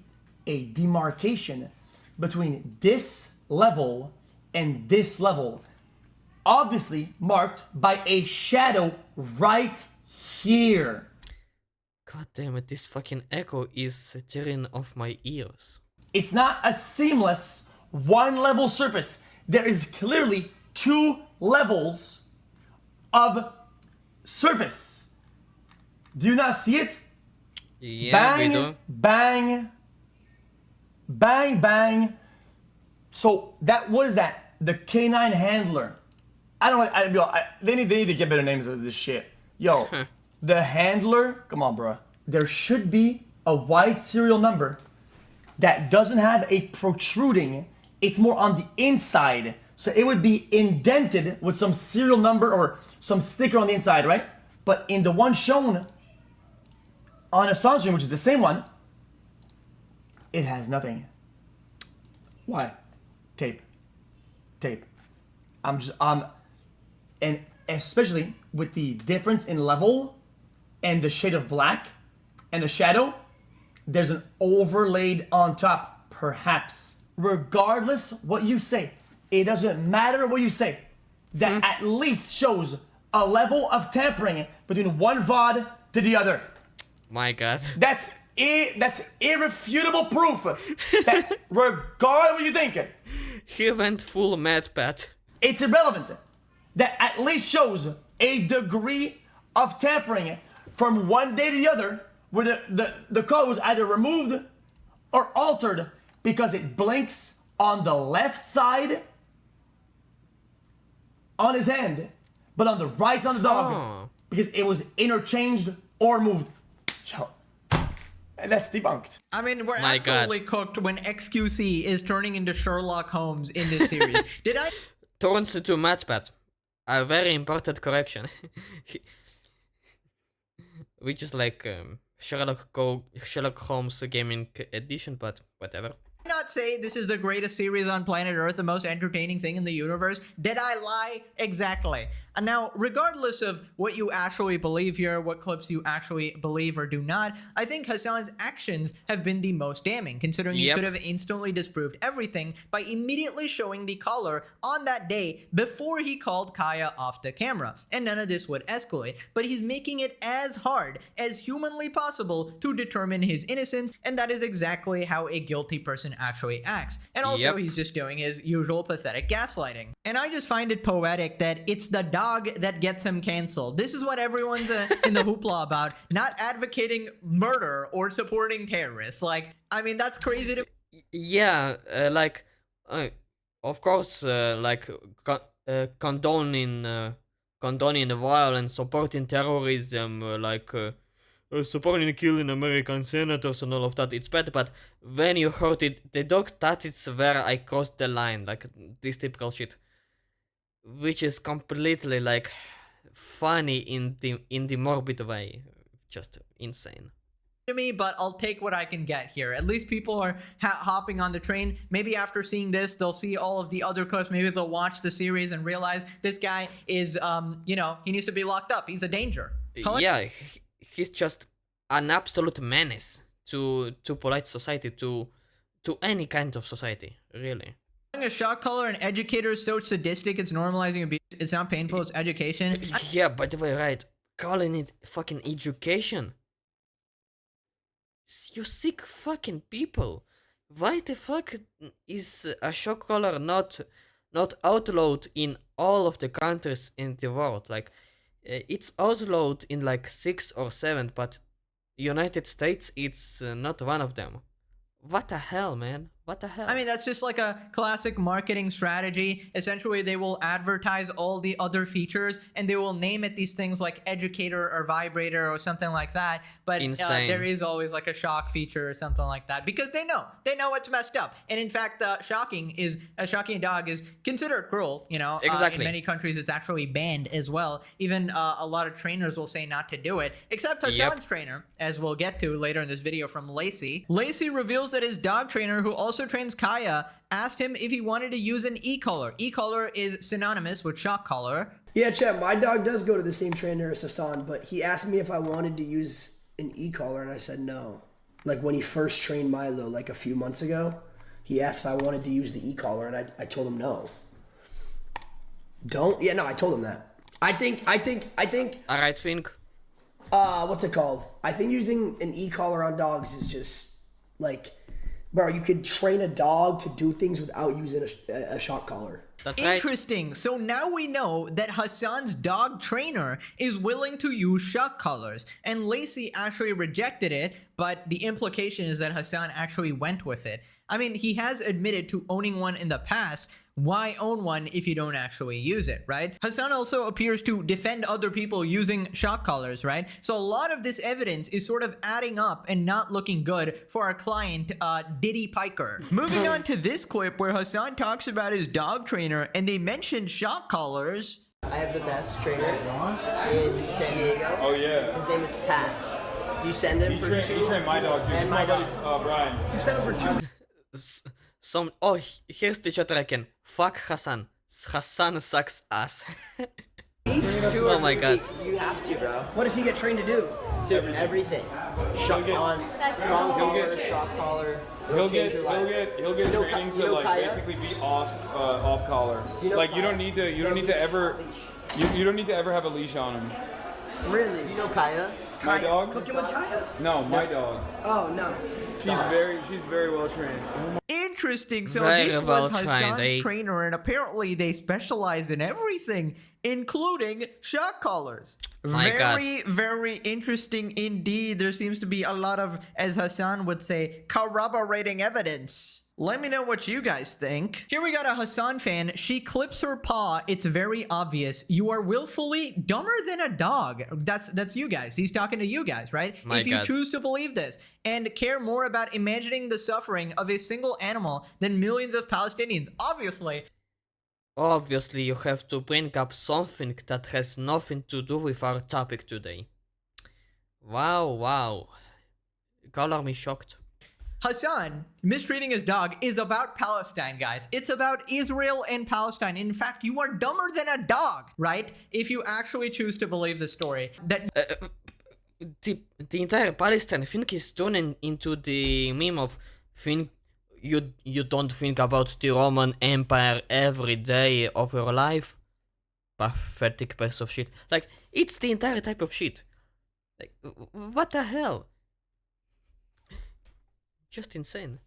a demarcation between this level and this level. obviously marked by a shadow right here. God damn it, this fucking echo is tearing off my ears. It's not a seamless one-level surface. There is clearly 2 levels of surface. Do you not see it? Yeah, we do. Bang, bang, bang. So what is that? The canine handler. I don't know. They need to get better names of this shit. Yo, the handler. Come on, bro. There should be a white serial number that doesn't have a protruding. It's more on the inside. So it would be indented with some serial number or some sticker on the inside, right? But in the one shown on a Samsung, which is the same one, it has nothing. Why? Tape. And especially with the difference in level and the shade of black and the shadow, there's an overlaid on top, perhaps. Regardless what you say, it doesn't matter what you say, that at least shows a level of tampering between one VOD to the other. My god. That's irrefutable proof that regardless what you think, He went full mad pat. it's irrelevant. That at least shows a degree of tampering from one day to the other, where the code was either removed or altered because it blinks on the left side on his hand, but on the right on the dog, Oh. because it was interchanged or moved. And that's debunked. I mean, we're My God. absolutely cooked when XQC is turning into Sherlock Holmes in this series. Did I Turns into MatPat. A very important correction. Which is like Sherlock Holmes Gaming Edition, but whatever. not say this is the greatest series on planet Earth, the most entertaining thing in the universe? Did I lie? Exactly. And now, regardless of what you actually believe here, what clips you actually believe or do not, I think Hasan's actions have been the most damning, considering he Yep. could have instantly disproved everything by immediately showing the collar on that day before he called Kaya off the camera, and none of this would escalate. But he's making it as hard as humanly possible to determine his innocence, and that is exactly how a guilty person actually acts. And also, Yep. he's just doing his usual pathetic gaslighting. And I just find it poetic that it's the dog that gets him canceled. This is what everyone's in the hoopla about, not advocating murder or supporting terrorists. Like, I mean, that's crazy to... Yeah, of course, condoning violence, supporting terrorism, supporting killing American senators and all of that, it's bad. But when you hurt it, the dog, that is where I crossed the line, like this typical shit, which is completely like funny in the morbid way, just insane. to me, but I'll take what I can get here. At least people are hopping on the train. Maybe after seeing this, they'll see all of the other clips. Maybe they'll watch the series and realize this guy is, he needs to be locked up. He's a danger. Yeah, he's just an absolute menace to polite society, to any kind of society, really. Calling a shot caller an educator is so sadistic, it's normalizing abuse. It's not painful, it's education. Yeah, by the way, right, calling it fucking education. You sick fucking people. Why the fuck is a shock collar not outlawed in all of the countries in the world? Like, it's outlawed in like 6 or 7, but United States, it's not one of them. What the hell, man? What the hell? I mean, that's just like a classic marketing strategy. Essentially, they will advertise all the other features and they will name it these things like educator or vibrator or something like that. But Insane. there is always like a shock feature or something like that because they know it's messed up. And in fact, shocking a dog is considered cruel. Exactly. In many countries, it's actually banned as well. Even a lot of trainers will say not to do it, except Hasan's trainer, as we'll get to later in this video from Lacey. Lacey reveals that his dog trainer, who also trains Kaya, asked him if he wanted to use an e-collar. E-collar is synonymous with shock collar. Yeah, Chet, my dog does go to the same trainer as Hasan, but he asked me if I wanted to use an e-collar, and I said no. Like when he first trained Milo, like a few months ago, he asked if I wanted to use the e-collar, and I told him no. Don't? Yeah, no, I told him that. I think, Alright, think. what's it called? I think using an e-collar on dogs is just, like, bro, you could train a dog to do things without using a shock collar. That's right. Interesting. So now we know that Hassan's dog trainer is willing to use shock collars, and Lacey actually rejected it, but the implication is that Hassan actually went with it. I mean, he has admitted to owning one in the past. Why own one if you don't actually use it, right? Hassan also appears to defend other people using shock collars, right? So a lot of this evidence is sort of adding up and not looking good for our client, Diddy Piker. Moving on to this clip where Hassan talks about his dog trainer and they mentioned shock collars. I have the best trainer in San Diego. Oh yeah. His name is Pat. Do you send him for two? He trained my dog too. And my dog. Brian. You sent him for 2. Here's the chat reckon. Fuck Hassan. Hassan sucks ass. Two Oh or my 3 God. weeks. You have to, bro. What does he get trained to do? To everything. Shock on, strong collar, shock collar. He'll change get your life. he'll get training you to know like Kaya? basically be off collar. Do you know Like you Kaya? don't need to ever you don't need to ever have a leash on him. Really? Do you know Kaya? My dog? Cooking with Kaya? No, my dog. Oh, no. She's very well trained. Interesting. So Very this well was trained, Hassan's eh? trainer, and apparently they specialize in everything, including shock collars. My God. Very interesting indeed. There seems to be a lot of, as Hassan would say, corroborating evidence. Let me know what you guys think. Here we got a Hassan fan. She clips her paw. It's very obvious. You are willfully dumber than a dog. That's you guys. He's talking to you guys, right? My If you God. choose to believe this and care more about imagining the suffering of a single animal than millions of Palestinians, obviously. Obviously, you have to bring up something that has nothing to do with our topic today. Wow. Color me shocked. Hassan mistreating his dog is about Palestine, guys. It's about Israel and Palestine. In fact, you are dumber than a dog, right? If you actually choose to believe the story. That The entire Palestine thing is turning into the meme of you don't think about the Roman Empire every day of your life. Pathetic piece of shit. Like, it's the entire type of shit. Like, what the hell? Just insane.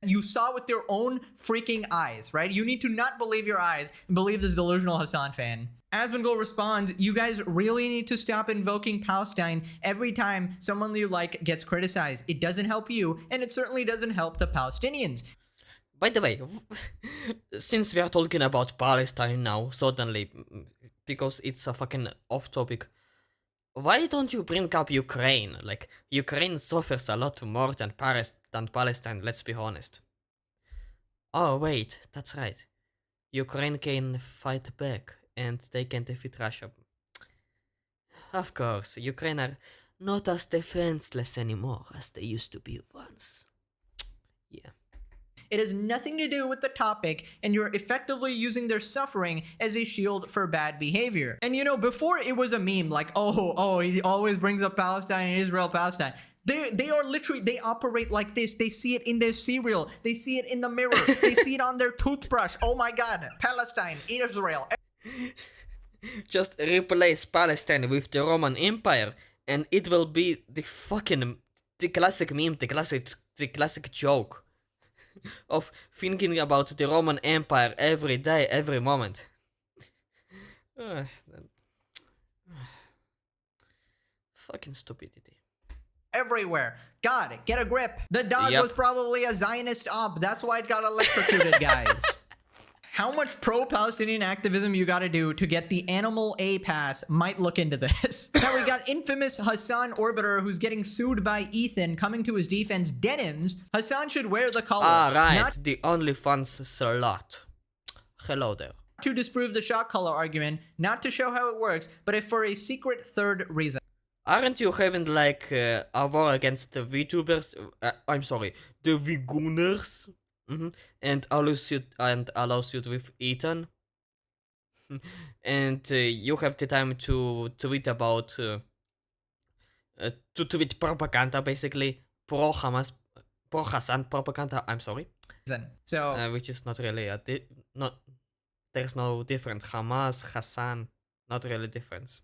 you saw with your own freaking eyes, right? You need to not believe your eyes and believe this delusional Hassan fan. Asmongold responds, you guys really need to stop invoking Palestine every time someone you like gets criticized. It doesn't help you, and it certainly doesn't help the Palestinians. By the way, since we are talking about Palestine now, suddenly, because it's a fucking off topic, why don't you bring up Ukraine? Like, Ukraine suffers a lot more than Palestine, let's be honest. Oh wait, that's right. Ukraine can fight back, and they can defeat Russia. Of course, Ukraine are not as defenseless anymore as they used to be once. Yeah. It has nothing to do with the topic, and you're effectively using their suffering as a shield for bad behavior. And you know, before it was a meme like, oh, he always brings up Palestine and Israel, Palestine. They are literally, they operate like this. They see it in their cereal. They see it in the mirror. They see it on their toothbrush. Oh my God, Palestine, Israel. Just replace Palestine with the Roman Empire, and it will be the classic meme, the classic joke of thinking about the Roman Empire every day, every moment. Fucking stupidity. Everywhere. God, get a grip. The dog Yep. was probably a Zionist op. That's why it got electrocuted, guys. How much pro-Palestinian activism you gotta do to get the Animal A pass might look into this. Now we got infamous Hassan Orbiter who's getting sued by Ethan coming to his defense. Denims. Hassan should wear the collar. Ah, right, Not the OnlyFans slut. Hello there. to disprove the shock collar argument, not to show how it works, but if for a secret third reason. Aren't you having like a war against the VTubers? I'm sorry, the Viguners? And a lawsuit with Ethan? And you have the time to tweet about to tweet propaganda, basically pro Hamas, pro Hassan propaganda. I'm sorry, So which is not really there's no difference. Hamas, Hassan, not really difference.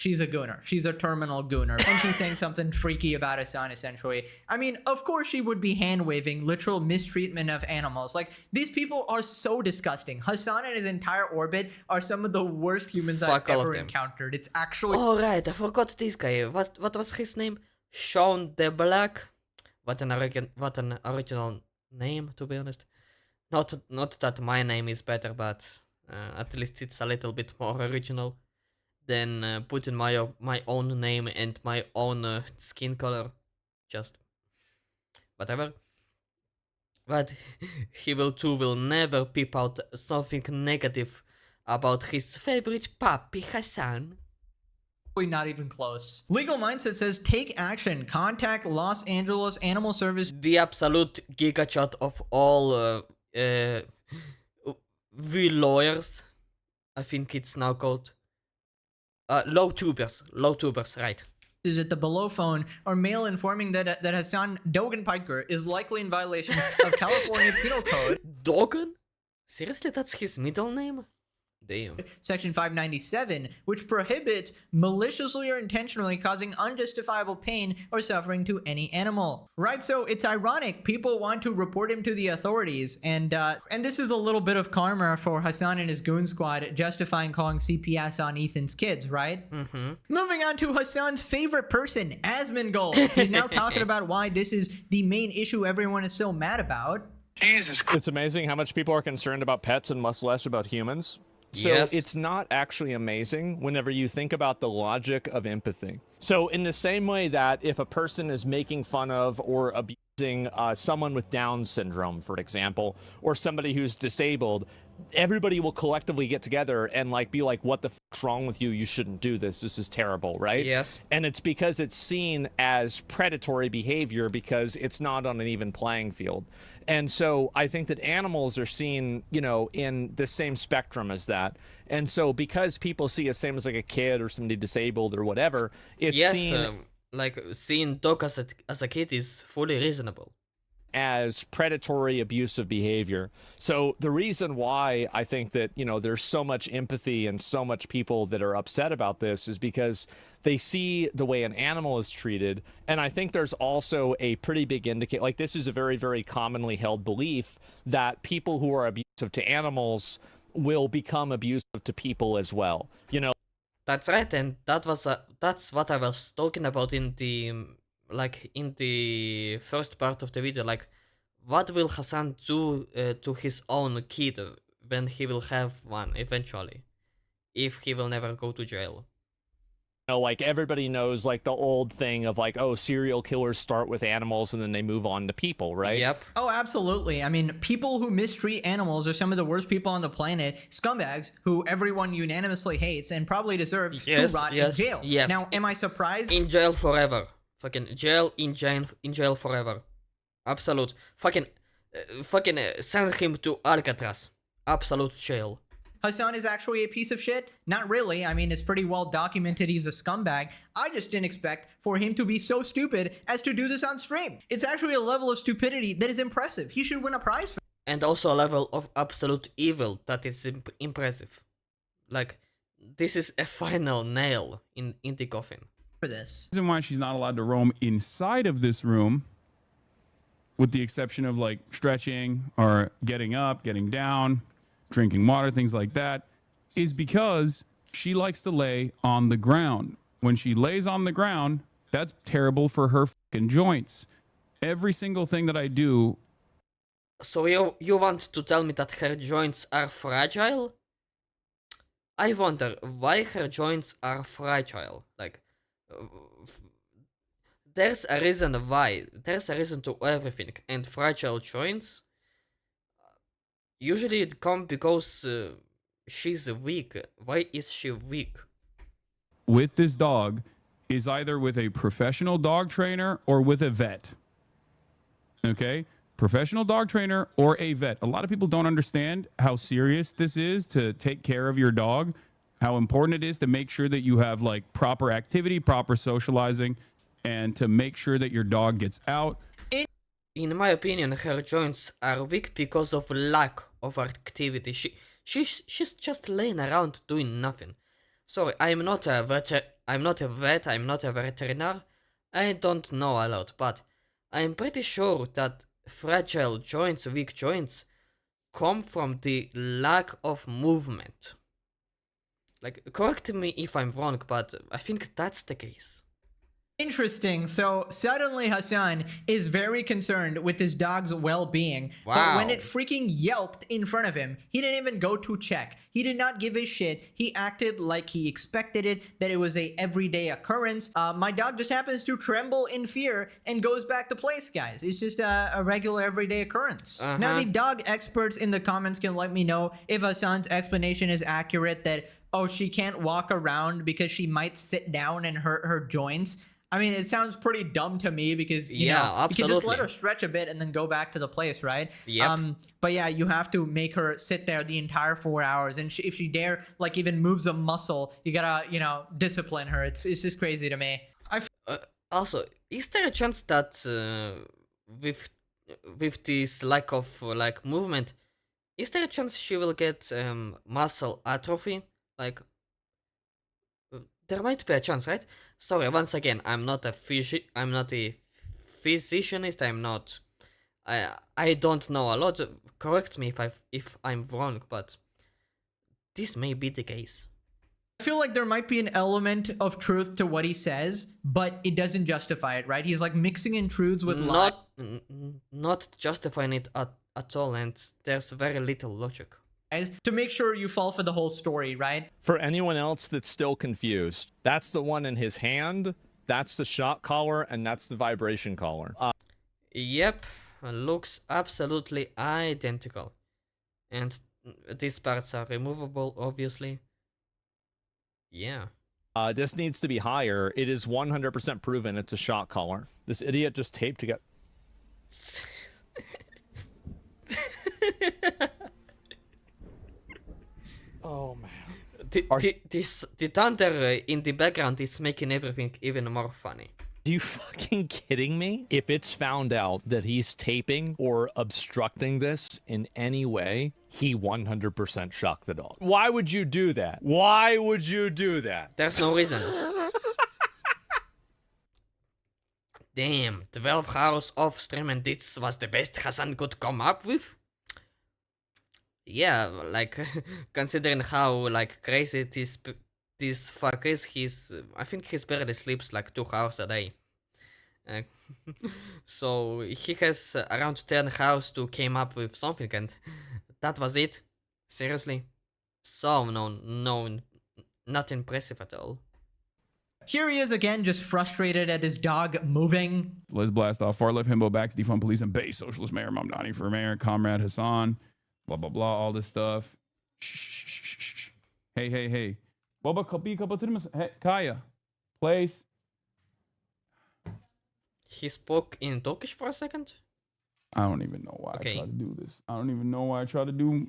She's a gooner. She's a terminal gooner. And she's saying something freaky about Hasan, essentially. I mean, of course she would be hand-waving literal mistreatment of animals. Like, these people are so disgusting. Hasan and his entire orbit are some of the worst humans Fuck I've all of ever them. encountered. It's actually... Oh right, I forgot this guy. What was his name? Sean the Black. What an original name, to be honest. Not that my name is better, but at least it's a little bit more original than putting my own name and my own skin color. Just whatever. But he will never peep out something negative about his favorite puppy Hassan. not even close. Legal Mindset says, take action. Contact Los Angeles Animal Service. The absolute gigachat of all the lawyers, I think it's now called. Low tubers, right. Is at the below phone or mail informing that Hasan Dogan Piker is likely in violation of California Penal Code. Dogan? Seriously, that's his middle name? Damn. Section 597, which prohibits maliciously or intentionally causing unjustifiable pain or suffering to any animal. Right, so it's ironic people want to report him to the authorities, and this is a little bit of karma for Hasan and his goon squad justifying calling CPS on Ethan's kids, right? Mm-hmm. Moving on to Hasan's favorite person, Asmongold. He's now talking about why this is the main issue everyone is so mad about. It's amazing how much people are concerned about pets and much less about humans. So Yes. it's not actually amazing whenever you think about the logic of empathy. So in the same way that if a person is making fun of or abusing someone with Down syndrome, for example, or somebody who's disabled, everybody will collectively get together and like be like, what the fuck's wrong with you? You shouldn't do this. This is terrible, right? Yes. And it's because it's seen as predatory behavior because it's not on an even playing field. And so I think that animals are seen, you know, in the same spectrum as that. And so because people see it same as like a kid or somebody disabled or whatever, it's Yes, seen like seeing dog as a kid is fully reasonable. as predatory abusive behavior. So the reason why I think that, you know, there's so much empathy and so much people that are upset about this is because they see the way an animal is treated. And I think there's also a pretty big indicator, like this is a very, very commonly held belief that people who are abusive to animals will become abusive to people as well. You know, That's right, and that's what I was talking about in the first part of the video. Like, what will Hasan do to his own kid when he will have one eventually, if he will never go to jail? like everybody knows like the old thing of like, oh, serial killers start with animals and then they move on to people, right? Yep. Oh, absolutely. I mean, people who mistreat animals are some of the worst people on the planet. Scumbags who everyone unanimously hates and probably deserve Yes, to rot yes, in jail. yes. Now, am I surprised? In jail forever. Fucking in jail forever. Absolute. Fucking send him to Alcatraz. Absolute jail. Hasan is actually a piece of shit? Not really. I mean, it's pretty well documented he's a scumbag. I just didn't expect for him to be so stupid as to do this on stream. It's actually a level of stupidity that is impressive. He should win a prize for And also a level of absolute evil that is impressive. Like, this is a final nail in the coffin. this. Reason why she's not allowed to roam inside of this room, with the exception of like stretching or getting up, getting down, drinking water, things like that, is because she likes to lay on the ground. When she lays on the ground, that's terrible for her fucking joints. Every single thing that I do. So you want to tell me that her joints are fragile? I wonder why her joints are fragile. Like, there's a reason why. There's a reason to everything. And fragile joints, usually it comes because she's weak. Why is she weak? With this dog is either with a professional dog trainer or with a vet. Okay? Professional dog trainer or a vet. A lot of people don't understand how serious this is to take care of your dog, how important it is to make sure that you have like proper activity, proper socializing, and to make sure that your dog gets out. In my opinion, her joints are weak because of lack of activity. She's just laying around doing nothing. Sorry, I'm not a vet, I'm not a veterinarian. I don't know a lot, but I'm pretty sure that fragile joints, weak joints, come from the lack of movement. Like, correct me if I'm wrong, but I think that's the case. Interesting. So suddenly Hasan is very concerned with his dog's well-being. But when Wow. it freaking yelped in front of him, he didn't even go to check. He did not give a shit. He acted like he expected it, that it was a everyday occurrence. My dog just happens to tremble in fear and goes back to place, guys. It's just a regular everyday occurrence. Now, the dog experts in the comments can let me know if Hasan's explanation is accurate, that, oh, she can't walk around because she might sit down and hurt her joints. I mean, it sounds pretty dumb to me because, you know, you can just let her stretch a bit and then go back to the place, right? Yep. But yeah, you have to make her sit there the entire 4 hours. And if she dare, like, even moves a muscle, you gotta, you know, discipline her. It's just crazy to me. Also, is there a chance that with this lack of movement, is there a chance she will get muscle atrophy? Like, there might be a chance, right? Sorry, once again, I'm not a physicianist. I'm not. I don't know a lot. Correct me if I'm wrong, but this may be the case. I feel like there might be an element of truth to what he says, but it doesn't justify it, right? He's like mixing in truths with lies. Not justifying it at all, and there's very little logic. To make sure you fall for the whole story, right? For anyone else that's still confused, that's the one in his hand, that's the shock collar, and that's the vibration collar. Yep, looks absolutely identical. And these parts are removable, obviously. Yeah. This needs to be higher. It is 100% proven it's a shock collar. This idiot just taped together. Oh man. The thunder in the background is making everything even more funny. Are you fucking kidding me? If it's found out that he's taping or obstructing this in any way, he 100% shocked the dog. Why would you do that? Why would you do that? There's no reason. Damn, 12 hours off stream and this was the best Hasan could come up with? Yeah, like, considering how, like, crazy this fuck is, I think he barely sleeps like 2 hours a day. So he has around 10 hours to came up with something, and that was it. Seriously. So, no, not impressive at all. Here he is again, just frustrated at his dog moving. Let's blast off. Far left himbo backs defund police and base socialist mayor Mamdani for mayor. Comrade Hasan. Blah, blah, blah. All this stuff. Shh. Hey. Baba couple to hey, Kaya. Place. He spoke in Turkish for a second? I don't even know why I try to do this. I don't even know why I try to do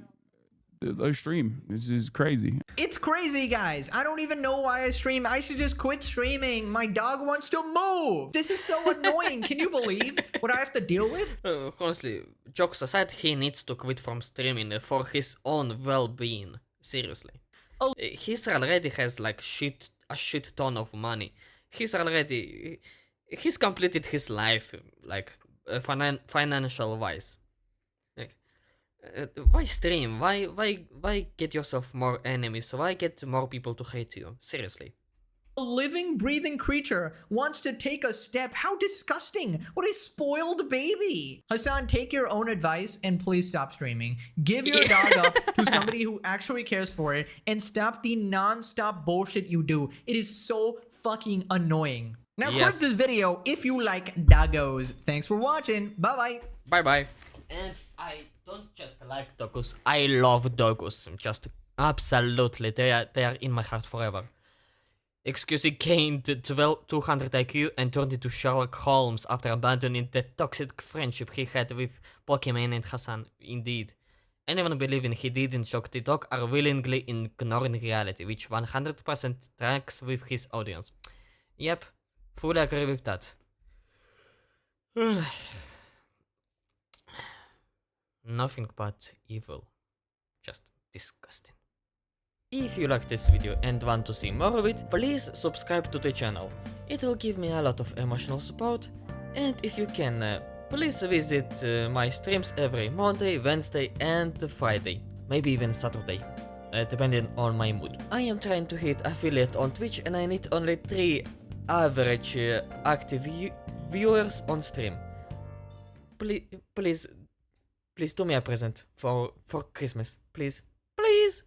the stream. This is crazy. It's crazy, guys. I don't even know why I stream. I should just quit streaming. My dog wants to move. This is so annoying. Can you believe what I have to deal with? Honestly, jokes aside, he needs to quit from streaming for his own well-being. Seriously. He already has like a shit ton of money. He's completed his life, like financial wise. Like, why stream? Why get yourself more enemies? Why get more people to hate you? Seriously. A living, breathing creature wants to take a step. How disgusting. What a spoiled baby. Hasan, take your own advice and please stop streaming. Give your dog up to somebody who actually cares for it and stop the non-stop bullshit you do. It is so fucking annoying. Now, click this video if you like doggos. Thanks for watching. Bye-bye. Bye-bye. And I don't just like doggos. I love doggos. Just absolutely. They are in my heart forever. Excuse gained 200 IQ and turned into Sherlock Holmes after abandoning the toxic friendship he had with Pokemon and Hasan. Indeed. Anyone believing he didn't shock the dog are willingly ignoring reality, which 100% tracks with his audience. Yep, fully agree with that. Nothing but evil. Just disgusting. If you like this video and want to see more of it, please subscribe to the channel. It will give me a lot of emotional support, and if you can, please visit my streams every Monday, Wednesday and Friday, maybe even Saturday, depending on my mood. I am trying to hit affiliate on Twitch and I need only 3 average active viewers on stream. Please do me a present for Christmas, please.